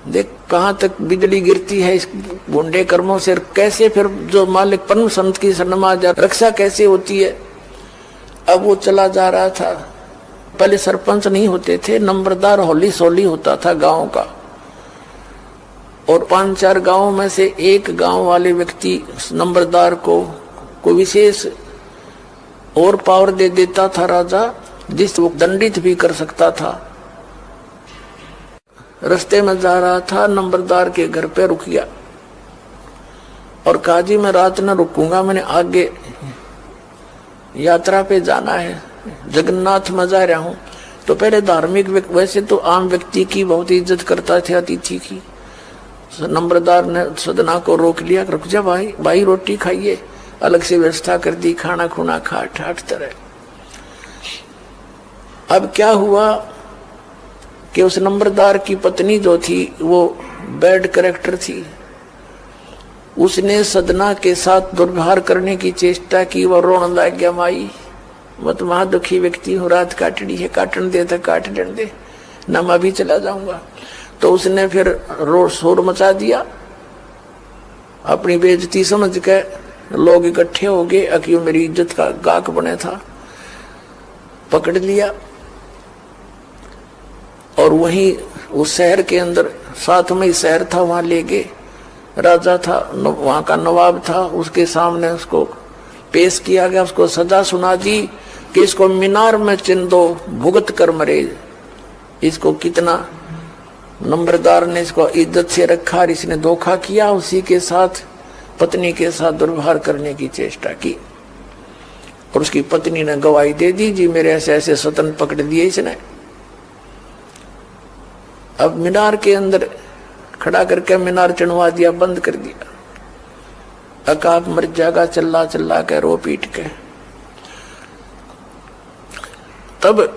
देख कहां तक बिजली गिरती है इस गुंडे कर्मों से, कैसे फिर जो मालिक परम संत की शरणमा जा रक्षा कैसे होती है। अब वो चला जा रहा था, पहले सरपंच नहीं होते थे, नंबरदार होली सोली होता था गांव का, और 5-4 गांव में से एक गांव वाले व्यक्ति नंबरदार को विशेष और पावर दे देता था राजा, जिस वो दंडित भी कर सकता था। रास्ते में जा रहा था, नंबरदार के घर पे रुक गया और कहा जी मैं रात न रुकूंगा, मैंने आगे यात्रा पे जाना है, जगन्नाथ में जा रहा हूं। तो पहले धार्मिक वैसे तो आम व्यक्ति की बहुत इज्जत करता थे, अतिथि की। नंबरदार ने सदना को रोक लिया, रुक जा भाई, भाई रोटी खाइए, अलग से व्यवस्था कर दी, खाना खुना खा ठाट तरह। अब क्या हुआ कि उस नंबरदार की पत्नी जो थी वो बैड कैरेक्टर थी, उसने सदना के साथ दुर्व्यवहार करने की चेष्टा की। वह रोने लग गया, माई मत महा दुखी व्यक्ति हूँ, रात काटनी है, काटने दे तो काट दे, न मैं भी चला जाऊंगा। तो उसने फिर शोर मचा दिया, अपनी बेइज्जती समझ के लोग इकट्ठे हो गए, अक्यों मेरी इज्जत का गाक बने था, पकड़ लिया और वहीं उस शहर के अंदर, साथ में ही शहर था, वहां ले गए राजा था, वहां का नवाब था, उसके सामने उसको पेश किया गया, उसको सजा सुना दी कि इसको मीनार में चिन दो, भुगत कर मरे। इसको कितना नंबरदार ने इसको इज्जत से रखा और इसने धोखा किया, उसी के साथ पत्नी के साथ दुर्व्यवहार करने की चेष्टा की। और उसकी पत्नी ने गवाही दे दी, जी मेरे ऐसे ऐसे सतन पकड़ दिए इसने। अब मीनार के अंदर खड़ा करके मीनार चढ़वा दिया, बंद कर दिया। अकाब मर जाएगा चिल्ला चिल्ला के, रो पीट के। तब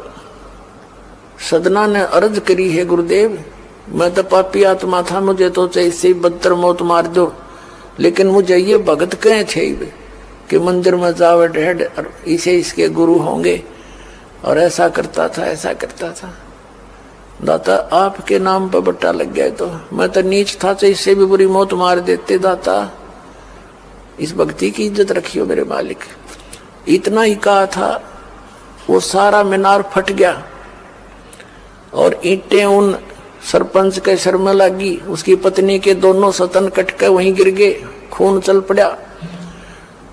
सदना ने अर्ज करी, है गुरुदेव मैं तो पापी आत्मा था, मुझे तो इससे बदतर मौत मार दो, लेकिन मुझे ये भगत कहे थे कि मंदिर में जावे ढेड और इसे इसके गुरु होंगे, और ऐसा करता था ऐसा करता था। दाता आपके नाम पर बट्टा लग गया, तो मैं तो नीच था, तो इससे भी बुरी मौत मार देते। दाता इस भक्ति की इज्जत रखियो मेरे मालिक। इतना ही कहा था, वो सारा मीनार फट गया और ईंटें उन सरपंच के सर में लगी। उसकी पत्नी के दोनों सतन कट के वहीं गिर गए, खून चल पड़ा।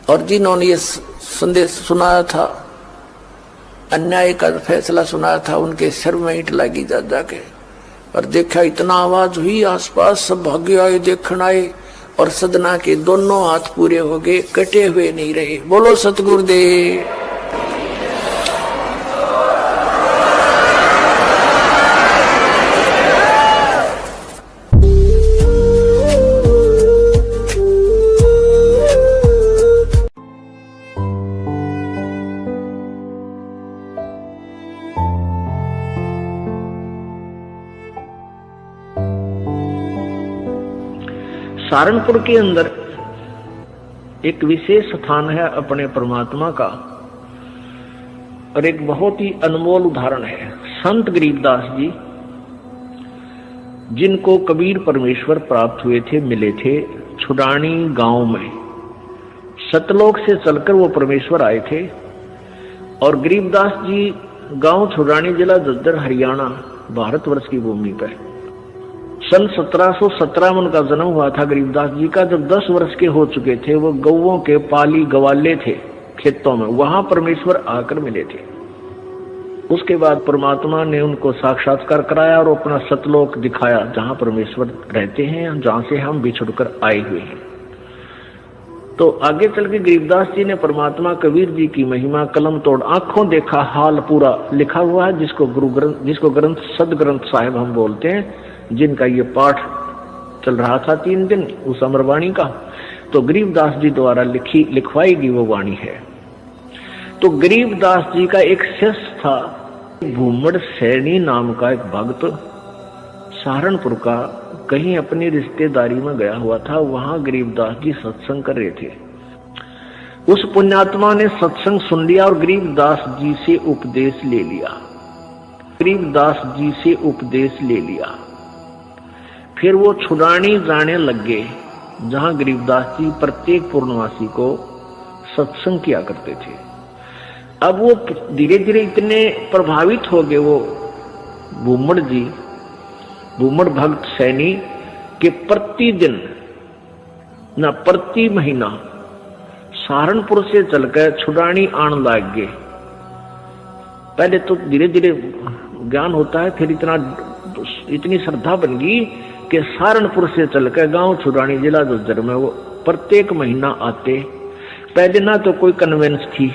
और जिन्होंने ये संदेश सुनाया था, अन्याय का फैसला सुनाया था, उनके सर में ईंट लगी जा जाके। और देखा इतना आवाज हुई, आसपास सब भागे आए, देखने आए, और सदना के दोनों हाथ पूरे हो गए, कटे हुए नहीं रहे। बोलो सतगुरुदेव। सहारनपुर के अंदर एक विशेष स्थान है अपने परमात्मा का, और एक बहुत ही अनमोल उदाहरण है संत गरीबदास जी, जिनको कबीर परमेश्वर प्राप्त हुए थे, मिले थे छुडानी गांव में। सतलोक से चलकर वो परमेश्वर आए थे। और गरीबदास जी गांव छुडानी, जिला झज्जर, हरियाणा, भारतवर्ष की भूमि पर सन 1717 में उनका जन्म हुआ था गरीबदास जी का। जब 10 वर्ष के हो चुके थे, वो गौओं के पाली गवाले थे खेतों में, वहां परमेश्वर आकर मिले थे। उसके बाद परमात्मा ने उनको साक्षात्कार कराया और अपना सतलोक दिखाया, जहां परमेश्वर रहते हैं, जहां से हम बिछुड़कर आए हुए हैं। तो आगे चल के गरीबदास जी ने परमात्मा कबीर जी की महिमा कलम तोड़ आंखों देखा हाल पूरा लिखा हुआ है, जिसको ग्रंथ सदग्रंथ साहिब हम बोलते हैं, जिनका ये पाठ चल रहा था 3 दिन उस अमरवाणी का। तो गरीबदास जी द्वारा लिखवाई गई वो वाणी है। तो गरीबदास जी का एक शिष्य था, भूमड़ सैनी नाम का एक भक्त, सहारनपुर का, कहीं अपनी रिश्तेदारी में गया हुआ था। वहां गरीबदास जी सत्संग कर रहे थे। उस पुण्यात्मा ने सत्संग सुन लिया और गरीबदास जी से उपदेश ले लिया। फिर वो छुडानी जाने लग गए, जहां गरीबदास जी प्रत्येक पूर्णवासी को सत्संग किया करते थे। अब वो धीरे धीरे इतने प्रभावित हो गए, वो भूमड़ भक्त सैनी, के प्रतिदिन ना प्रति महीना सहारनपुर से चलकर छुडानी आने लग गए। पहले तो धीरे धीरे ज्ञान होता है, फिर इतनी श्रद्धा बन गई कि सहारनपुर से चलकर गांव छुडानी, जिला झज्जर में वो प्रत्येक महीना आते। पहले ना तो कोई कन्वेंस थी,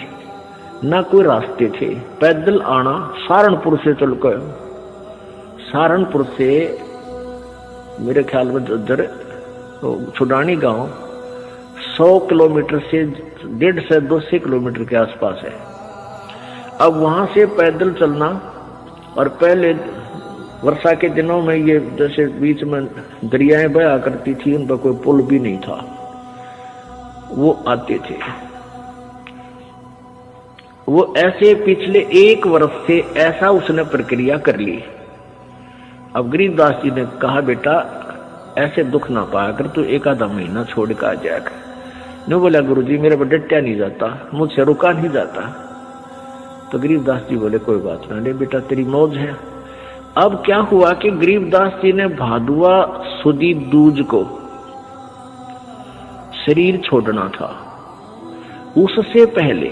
ना कोई रास्ते थे, पैदल आना। सहारनपुर से चलकर, सहारनपुर से मेरे ख्याल में झज्जर छुडानी गांव 100 किलोमीटर से 150 से 200 किलोमीटर के आसपास है। अब वहां से पैदल चलना, और पहले वर्षा के दिनों में ये जैसे बीच में दरियाएं बहा करती थी, उन पर कोई पुल भी नहीं था, वो आते थे। वो ऐसे पिछले 1 वर्ष से ऐसा उसने प्रक्रिया कर ली। अब गरीबदास जी ने कहा, बेटा ऐसे दुख ना पाया कर, तू 1 आधा महीना छोड़ कर आ जाएगा। नहीं बोला, गुरुजी मेरे पर डटा नहीं जाता, मुझसे रुका नहीं जाता। तो गरीबदास जी बोले, कोई बात ना, ले बेटा तेरी मौज है। अब क्या हुआ कि गरीबदास जी ने भादुआ सुदी दूज को शरीर छोड़ना था, उससे पहले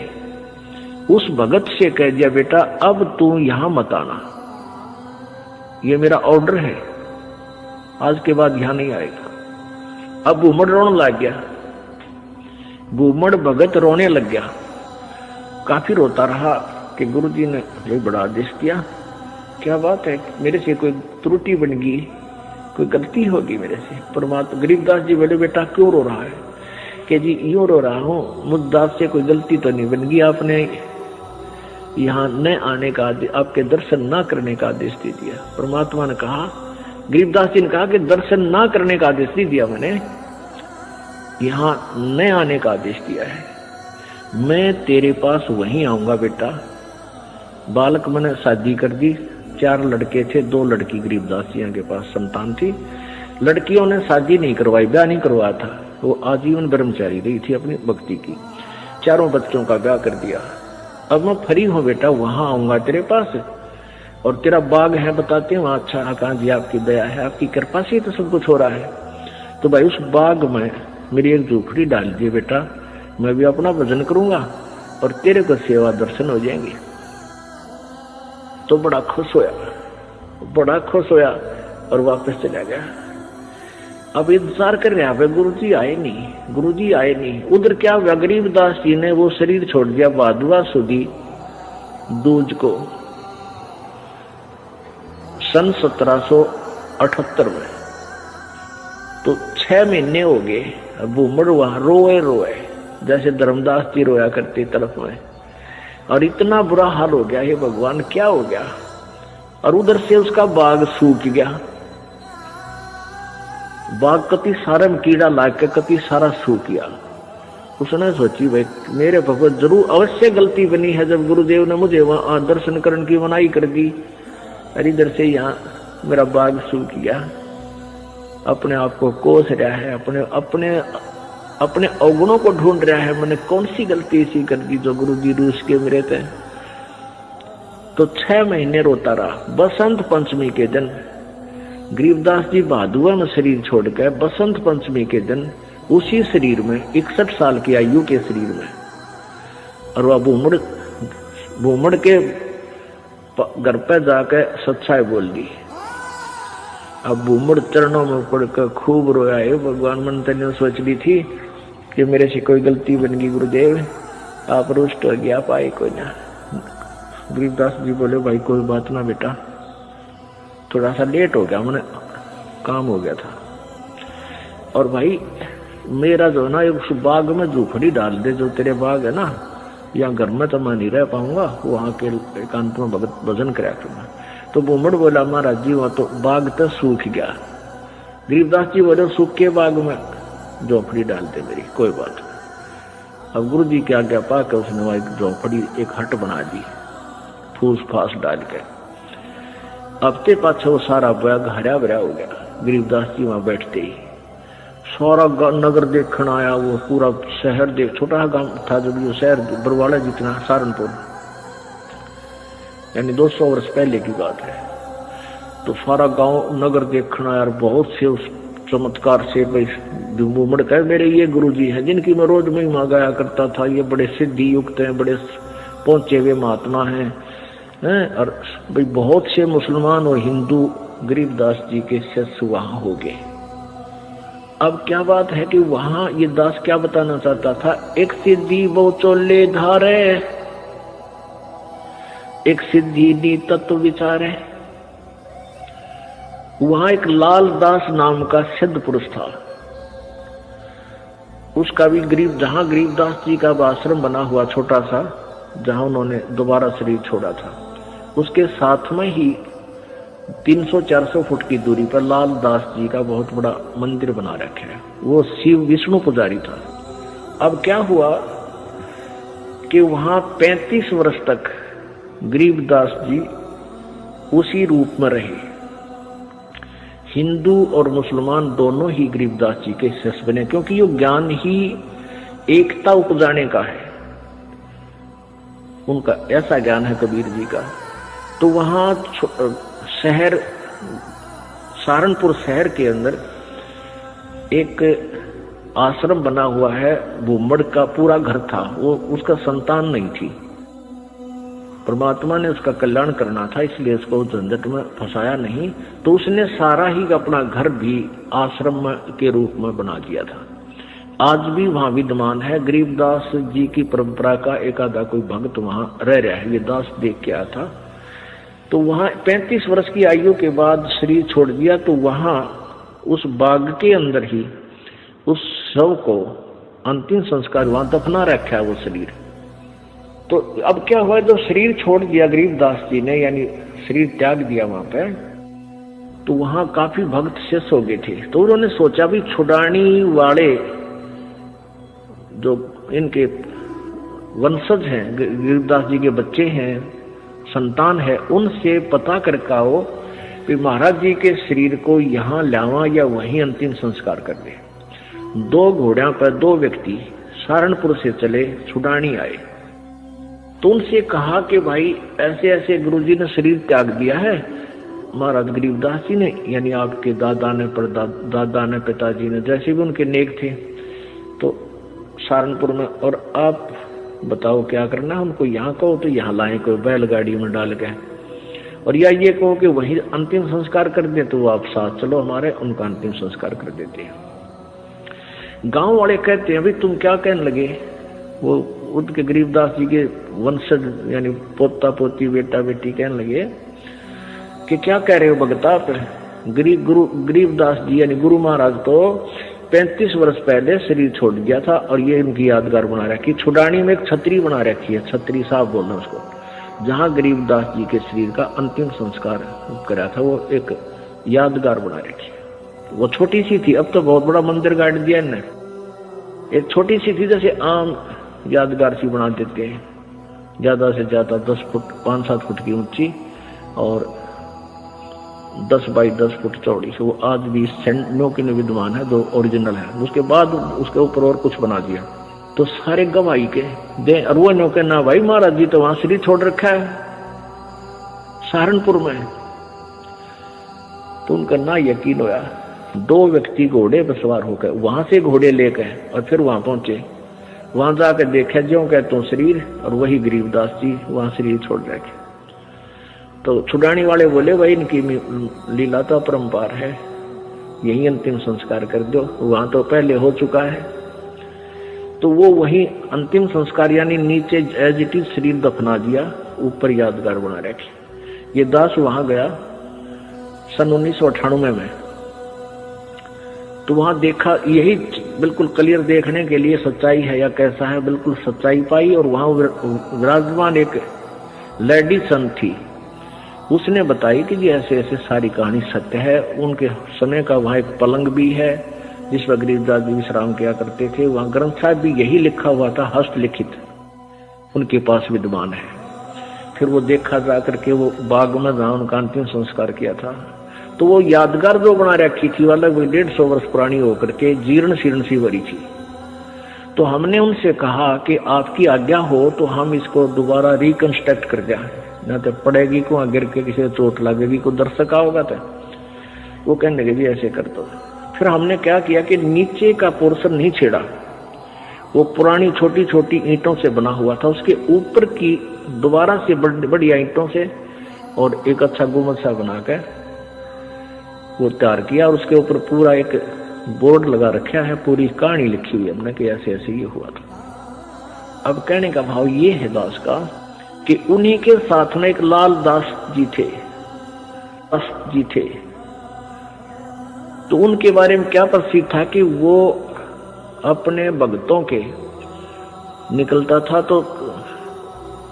उस भगत से कह दिया, बेटा अब तू यहां मत आना, ये मेरा ऑर्डर है, आज के बाद यहां नहीं आएगा। अब भूमड़ रोने लग गया, भूमड़ भगत रोने लग गया, काफी रोता रहा कि गुरुजी ने ये बड़ा आदेश किया, क्या बात है, मेरे से कोई त्रुटि बन गई, कोई गलती होगी मेरे से। परमात्मा गरीबदास जी बोले, बेटा क्यों रो रहा है? कि जी यूं रो रहा हूं, मुझदास से कोई गलती तो नहीं बन गई, आपने यहाँ न आने का, आपके दर्शन ना करने का आदेश दे दिया। परमात्मा ने कहा, गरीबदास जी ने कहा कि दर्शन ना करने का आदेश नहीं दिया मैंने, यहाँ न आने का आदेश दिया है। मैं तेरे पास वहीं आऊंगा बेटा। बालक मैंने शादी कर दी, 4 लड़के थे, 2 लड़की गरीबदास जी के पास संतान थी। लड़कियों ने शादी नहीं करवाई, ब्याह नहीं करवाया था, वो आजीवन ब्रह्मचारी रही थी अपनी भक्ति की। 4 बच्चों का ब्याह कर दिया। अब मैं फ्री हूं बेटा, वहां आऊंगा तेरे पास, और तेरा बाग है बताते हैं, अच्छा कहाँ जी आपकी दया है, आपकी कृपा से तो सब कुछ हो रहा है। तो भाई उस बाग में मेरी एक झोपड़ी डाल दिए बेटा, मैं भी अपना भजन करूंगा और तेरे को सेवा दर्शन हो जाएंगे। तो बड़ा खुश होया और वापस चला गया। अब इंतजार कर रहा है, गुरुजी आए नहीं। उधर क्या हुआ, गरीबदास जी ने वो शरीर छोड़ दिया भादवा सुदी दूज को, सन 1778 में। तो 6 महीने हो गए, भूमड़ वहां रोए जैसे धर्मदास जी रोया करते तरफ में, और इतना बुरा हाल हो गया, हे भगवान क्या हो गया। और उधर से उसका बाग सूख गया, बाग कति सारे में कीड़ा लाग के कति सारा सूख गया। उसने सोची भाई मेरे भगवत जरूर अवश्य गलती बनी है, जब गुरुदेव ने मुझे वहां दर्शन करने की मनाही कर दी, और इधर से यहाँ मेरा बाग सूख गया। अपने आप को कोस रहा है, अपने अवगुणों को ढूंढ रहा है, मैंने कौन सी गलती ऐसी कर दी जो गुरुजी रूस के मेरे थे। तो 6 महीने रोता रहा। बसंत पंचमी के दिन गरीबदास जी भादुआ में शरीर छोड़ गए। बसंत पंचमी के दिन उसी शरीर में 61 साल की आयु के शरीर में, और वह भूमड़ के घर पे जाकर सच्चाई बोल दी। अब भूमड़ चरणों में पड़कर खूब रोया, है भगवान, मन तेने सोच ली थी कि मेरे से कोई गलती बन गई, गुरुदेव आप रुष्ट हो गया, पाए कोई ना। गरीबदास जी बोले, भाई कोई बात ना बेटा, थोड़ा सा लेट हो गया, मैंने काम हो गया था। और भाई मेरा जो ना उस बाग में झोपड़ी डाल दे, जो तेरे बाग है ना, यहाँ घर में तो मैं नहीं रह पाऊंगा, वहां के एकांत में भजन कराया तुम्हें। तो भूमड़ बोला, महाराज जी वहां तो बाग तो सूख गया। गरीबदास जी बोले, सूख के बाग में झोपड़ी डाल दे मेरी, कोई बात नहीं। अब गुरु जी की आज्ञा पाकर उसने वहां एक झोपड़ी, एक हट बना दी, फूस फास डाल के। हफ्ते पाछे वो सारा बाग हरा भरा हो गया। गरीबदास जी वहां बैठते ही सारा नगर देखने आया, वो पूरा शहर देख, छोटा गांव था जब जो शहर बरवाड़ा जितना, सहारनपुर, यानी 200 वर्ष पहले की बात है। तो सारा गांव नगर देखना यार, बहुत से उस चमत्कार से भाई भूमड़ कहे मेरे ये गुरुजी हैं जिनकी मैं रोज महिमा गाया करता था, ये बड़े सिद्धि युक्त हैं, बड़े पहुंचे हुए महात्मा हैं। और भाई बहुत से मुसलमान और हिंदू गरीबदास जी के शिष्य वहां हो गए। अब क्या बात है कि वहां ये दास क्या बताना चाहता था, एक सिद्धि वो चोले धारे, एक सिद्धि नी तत्व विचारे। वहां एक लाल दास नाम का सिद्ध पुरुष था, उसका भी जहां गरीबदास जी का आश्रम बना हुआ छोटा सा, जहां उन्होंने दोबारा शरीर छोड़ा था, उसके साथ में ही 300-400 फुट की दूरी पर लाल दास जी का बहुत बड़ा मंदिर बना रखे है। वो शिव विष्णु पुजारी था। अब क्या हुआ कि वहां 35 वर्ष तक गरीबदास जी उसी रूप में रहे। हिंदू और मुसलमान दोनों ही गरीबदास जी के शिष्य बने, क्योंकि ये ज्ञान ही एकता उपजाने का है, उनका ऐसा ज्ञान है कबीर जी का। तो वहां शहर सहारनपुर शहर के अंदर एक आश्रम बना हुआ है, भूमड़ का पूरा घर था, वो उसका संतान नहीं थी। परमात्मा ने उसका कल्याण करना था, इसलिए उसको झंझट में फंसाया नहीं, तो उसने सारा ही अपना घर भी आश्रम के रूप में बना दिया था। आज भी वहां विद्यमान है। गरीबदास जी की परंपरा का एक आधा कोई भक्त वहां रह रहा है, ये दास देख के आया था। तो वहां 35 वर्ष की आयु के बाद शरीर छोड़ दिया, तो वहां उस बाग के अंदर ही उस शव को अंतिम संस्कार वहां दफना रखा है वो शरीर। तो अब क्या हुआ, जब शरीर छोड़ दिया गरीबदास जी ने, यानी शरीर त्याग दिया वहां पे, तो वहां काफी भक्त शेष हो गए थे। तो उन्होंने सोचा भी छुड़ानी वाले जो इनके वंशज हैं, गरीबदास जी के बच्चे हैं, संतान है, उनसे पता करके आओ कि महाराज जी के शरीर को यहाँ लावा या वहीं अंतिम संस्कार कर दे। 2 घोड़ों पर 2 व्यक्ति सहारनपुर से चले, छुड़ानी आए। तो उनसे कहा कि भाई ऐसे ऐसे गुरुजी ने शरीर त्याग दिया है, महाराज गरीबदास जी ने, यानी आपके दादा ने, दादा ने, पिताजी ने, जैसे भी उनके नेक थे, तो सहारनपुर में, और आप बताओ क्या करना, हमको यहाँ कहो तो यहाँ लाए, कोई बैलगाड़ी में डाल के, और या ये कहो कि वही अंतिम संस्कार कर दे, तो वो आप साथ चलो हमारे, उनका अंतिम संस्कार कर देते हैं। गांव वाले कहते हैं भाई तुम क्या कहने लगे, वो उनके गरीबदास जी के वंशज यानी पोता पोती बेटा बेटी कहने लगे कि क्या कह रहे हो भगता आप, गरीबदास जी यानी गुरु महाराज तो 35 वर्ष पहले शरीर छोड़ गया था, और ये इनकी यादगार बना रखी। छुड़ानी में एक छतरी बना रखी है, छतरी साहब बोलना उसको, जहां गरीबदास जी के शरीर का अंतिम संस्कार करा था, वो एक यादगार बना रखी है। वो छोटी सी थी, अब तो बहुत बड़ा मंदिर गाड़ दिया इन्हें। एक छोटी सी थी, जैसे आम यादगार सी बना देते हैं, ज्यादा से ज्यादा 10 फुट 5-7 फुट की ऊंची और 10 बाई 10 फुट चौड़ी से, वो आज भी नौके में विद्यमान है, 2 ओरिजिनल है। उसके बाद उसके ऊपर और कुछ बना दिया, तो सारे गवाही के दे, और वो नौके ना भाई महाराज जी तो वहां शरीर छोड़ रखा है सहारनपुर में। तो उनका ना यकीन होया, 2 व्यक्ति घोड़े पर सवार होकर वहां से घोड़े लेकर और फिर वहां पहुंचे, वहां जाकर देखा जो कहते शरीर, और वही गरीबदास जी वहां शरीर छोड़ रखे। तो छुड़ानी वाले बोले भाई इनकी लीला तो अपरंपार है, यही अंतिम संस्कार कर दो, वहां तो पहले हो चुका है। तो वो वही अंतिम संस्कार यानी नीचे एज इट इज शरीर दफना दिया, ऊपर यादगार बना रखी। ये दास वहां गया सन 1998 में, तो वहां देखा, यही बिल्कुल क्लियर देखने के लिए सच्चाई है या कैसा है, बिल्कुल सच्चाई पाई। और वहां विराजमान एक लेडी संत थी, उसने बताई कि जी ऐसे ऐसे सारी कहानी सत्य है। उनके समय का वहां एक पलंग भी है जिस पर गरीबदास जी विश्राम किया करते थे, वहां ग्रंथ साहब भी यही लिखा हुआ था, हस्तलिखित उनके पास विद्यमान है। फिर वो देखा जा करके वो बाग में जहां उनका अंतिम संस्कार किया था, तो वो यादगार जो बना रखी थी वो लगभग 150 वर्ष पुरानी होकर के जीर्ण शीर्ण सी भरी थी। तो हमने उनसे कहा कि आपकी आज्ञा हो तो हम इसको दोबारा रिकंस्ट्रक्ट कर जाए, ना तो पड़ेगी को गिर के किसी चोट लगेगी, को दर्शक होगा। तो वो कहने लगे भी ऐसे कर दो। फिर हमने क्या किया कि नीचे का पोर्शन नहीं छेड़ा, वो पुरानी छोटी छोटी ईंटों से बना हुआ था, उसके ऊपर की दोबारा से बढ़िया ईंटों से और एक अच्छा गुम्बद सा बनाकर वो तैयार किया, और उसके ऊपर पूरा एक बोर्ड लगा रखा है, पूरी कहानी लिखी हुई हमने कि ऐसे ऐसे ये हुआ था। अब कहने का भाव ये है दास का कि उन्हीं के साथ में एक लाल दास जी थे, तो उनके बारे में क्या प्रसिद्ध था कि वो अपने भक्तों के निकलता था तो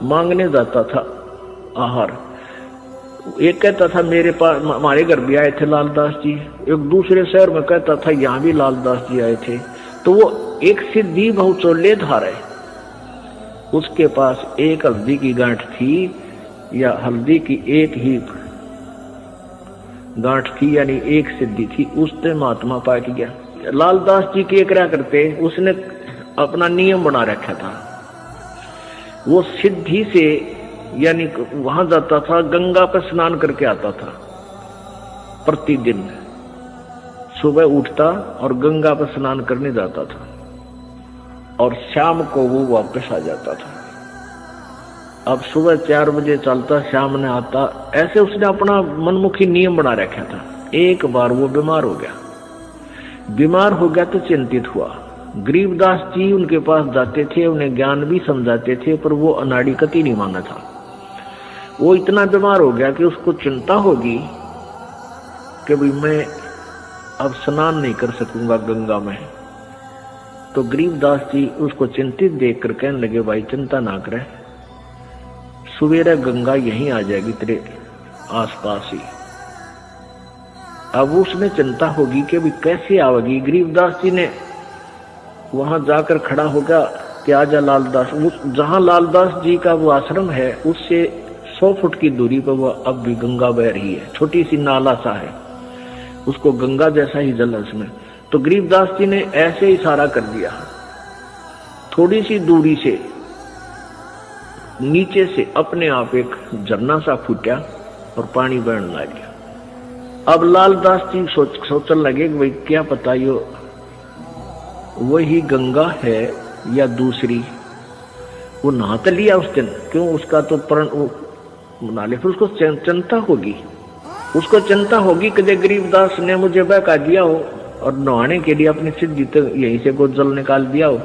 मांगने जाता था आहार। एक कहता था मेरे पास हमारे घर भी आए थे लालदास जी, एक दूसरे शहर में कहता था यहाँ भी लालदास जी आए थे। तो वो एक सिद्धि बहुचोले धारे, उसके पास एक हल्दी की गांठ थी, या हल्दी की एक ही गांठ थी, यानी एक सिद्धि थी, उसने महात्मा पा गया। लालदास जी के क्या करते, उसने अपना नियम बना रखा था, वो सिद्धि से यानी वहां जाता था, गंगा पर स्नान करके आता था प्रतिदिन सुबह उठता और गंगा पर स्नान करने जाता था और शाम को वो वापस आ जाता था। अब सुबह 4 बजे चलता, शाम ने आता, ऐसे उसने अपना मनमुखी नियम बना रखा था। एक बार वो बीमार हो गया। बीमार हो गया तो चिंतित हुआ। गरीबदास जी उनके पास जाते थे, उन्हें ज्ञान भी समझाते थे, पर वो अनाड़ी कति नहीं माना था। वो इतना बीमार हो गया कि उसको चिंता होगी कि भाई मैं अब स्नान नहीं कर सकूंगा गंगा में। तो गरीबदास जी उसको चिंतित देखकर कहने लगे, भाई चिंता ना करे, सवेरे गंगा यहीं आ जाएगी तेरे आसपास ही। अब उसने चिंता होगी कि भी कैसे आवेगी। गरीबदास जी ने वहां जाकर खड़ा होगा कि आजा लालदास। जहां लालदास जी का वो आश्रम है उससे 100 फुट की दूरी पर वो अब भी गंगा बह रही है। छोटी सी नाला सा है, उसको गंगा जैसा ही जल है उसमें। तो गरीबदास जी ने ऐसे इशारा कर दिया, थोड़ी सी दूरी से नीचे से अपने आप एक झरना सा फूटा और पानी बहने लग गया। अब लालदास जी सोचने लगे कि भाई क्या पता यो वही गंगा है या दूसरी। वो नहा तो लिया उस दिन, क्यों उसका तो प्रण बना ले, फिर उसको चिंता होगी। उसको चिंता होगी कि गरीबदास ने मुझे बहका दिया हो और नहाने के लिए अपनी सिद्धि तो यहीं से को जल निकाल दिया हो।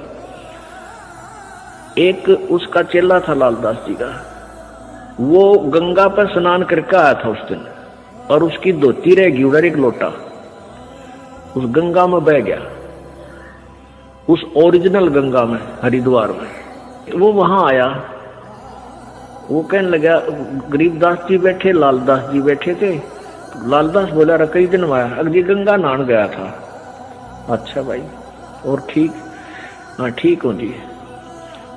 एक उसका चेला था लालदास जी का, वो गंगा पर स्नान करके आया था उस दिन, और उसकी धोती रहेगी उधर एक लोटा उस गंगा में बह गया, उस ओरिजिनल गंगा में, हरिद्वार में। वो वहां आया, वो कहने लगा, गरीबदास जी बैठे, लालदास जी बैठे थे। लालदास बोला, रे कई दिन आया, अगली गंगा नहान गया था। अच्छा भाई, और ठीक? हाँ ठीक हो जी।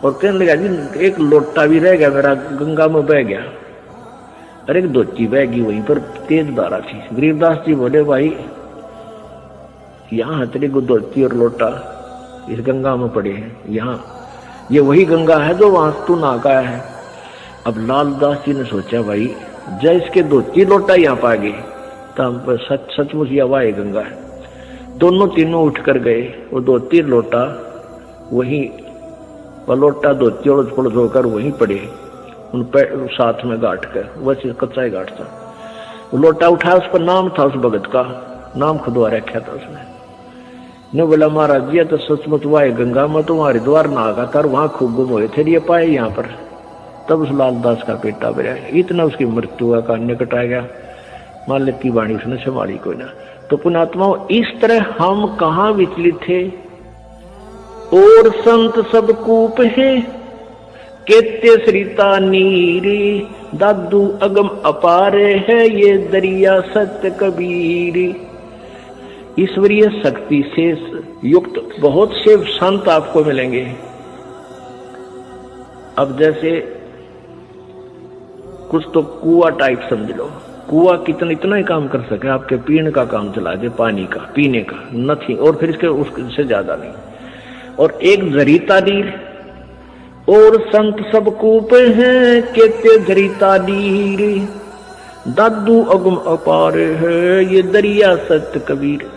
और कहने लगा, जी एक लोटा भी रह गया मेरा, गंगा में बह गया। अरे एक धोती बह गई वहीं पर, तेज धारा थी। गरीबदास जी बोले, भाई यहाँ तेरी धोती और लोटा इस गंगा में पड़े हैं, यहाँ ये वही गंगा है जो वहां तू नहा का है। अब लालदास जी ने सोचा, भाई जय इसके धोती लोटा यहाँ पा गए तो सचमुच यह वाह गंगा है। दोनों तीनों उठ कर गए, वो धोती लोटा वही, लोटा धोती उड़द पुड़द होकर वहीं पड़े, उन पे साथ में गांठ कर, वैसे कच्चा ही गांठ था। वो लोटा उठाया, उस पर नाम था उस भगत का, नाम खुदवा रखा था उसने। ने बोला, महाराज जी तो सचमुच वाह गंगा में तो हरिद्वार नहा था, वहां खूब गुम हुए थे, ये पाए यहाँ पर। तब उस लालदास का पेटा भरा, इतना उसकी मृत्यु का निकट आ गया। मालिक की वाणी उसने संभाली कोई ना। तो पुण्यात्माओं, इस तरह हम कहाँ विचलित थे। और संत सब कूप है, केते सरिता नीरी, दादू अगम अपारे है, ये दरिया सत्य कबीरी। ईश्वरीय शक्ति से युक्त बहुत से संत आपको मिलेंगे। अब जैसे कुछ तो कुआ टाइप समझ लो, कुआ इतना ही काम कर सके, आपके पीने का काम चला दे, पानी का, पीने का नथिंग, और फिर इसके उससे ज्यादा नहीं। और एक जरीता नीर, और संत सब कूप हैं, केते जरीता नीर, दादू अगम अपार है, ये दरिया सत्य कबीर।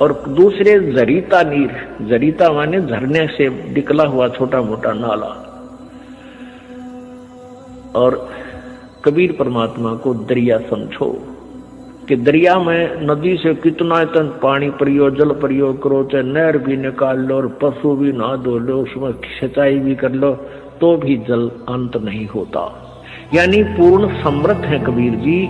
और दूसरे जरीता नीर, जरीता माने झरने से निकला हुआ छोटा मोटा नाला। और कबीर परमात्मा को दरिया समझो कि दरिया में नदी से कितना इतना पानी प्रयोग, जल प्रयोग करो, चाहे नहर भी निकाल लो और पशु भी नहा धो लो, उसमें सिंचाई भी कर लो, तो भी जल अंत नहीं होता। यानी पूर्ण समृद्ध है कबीर जी।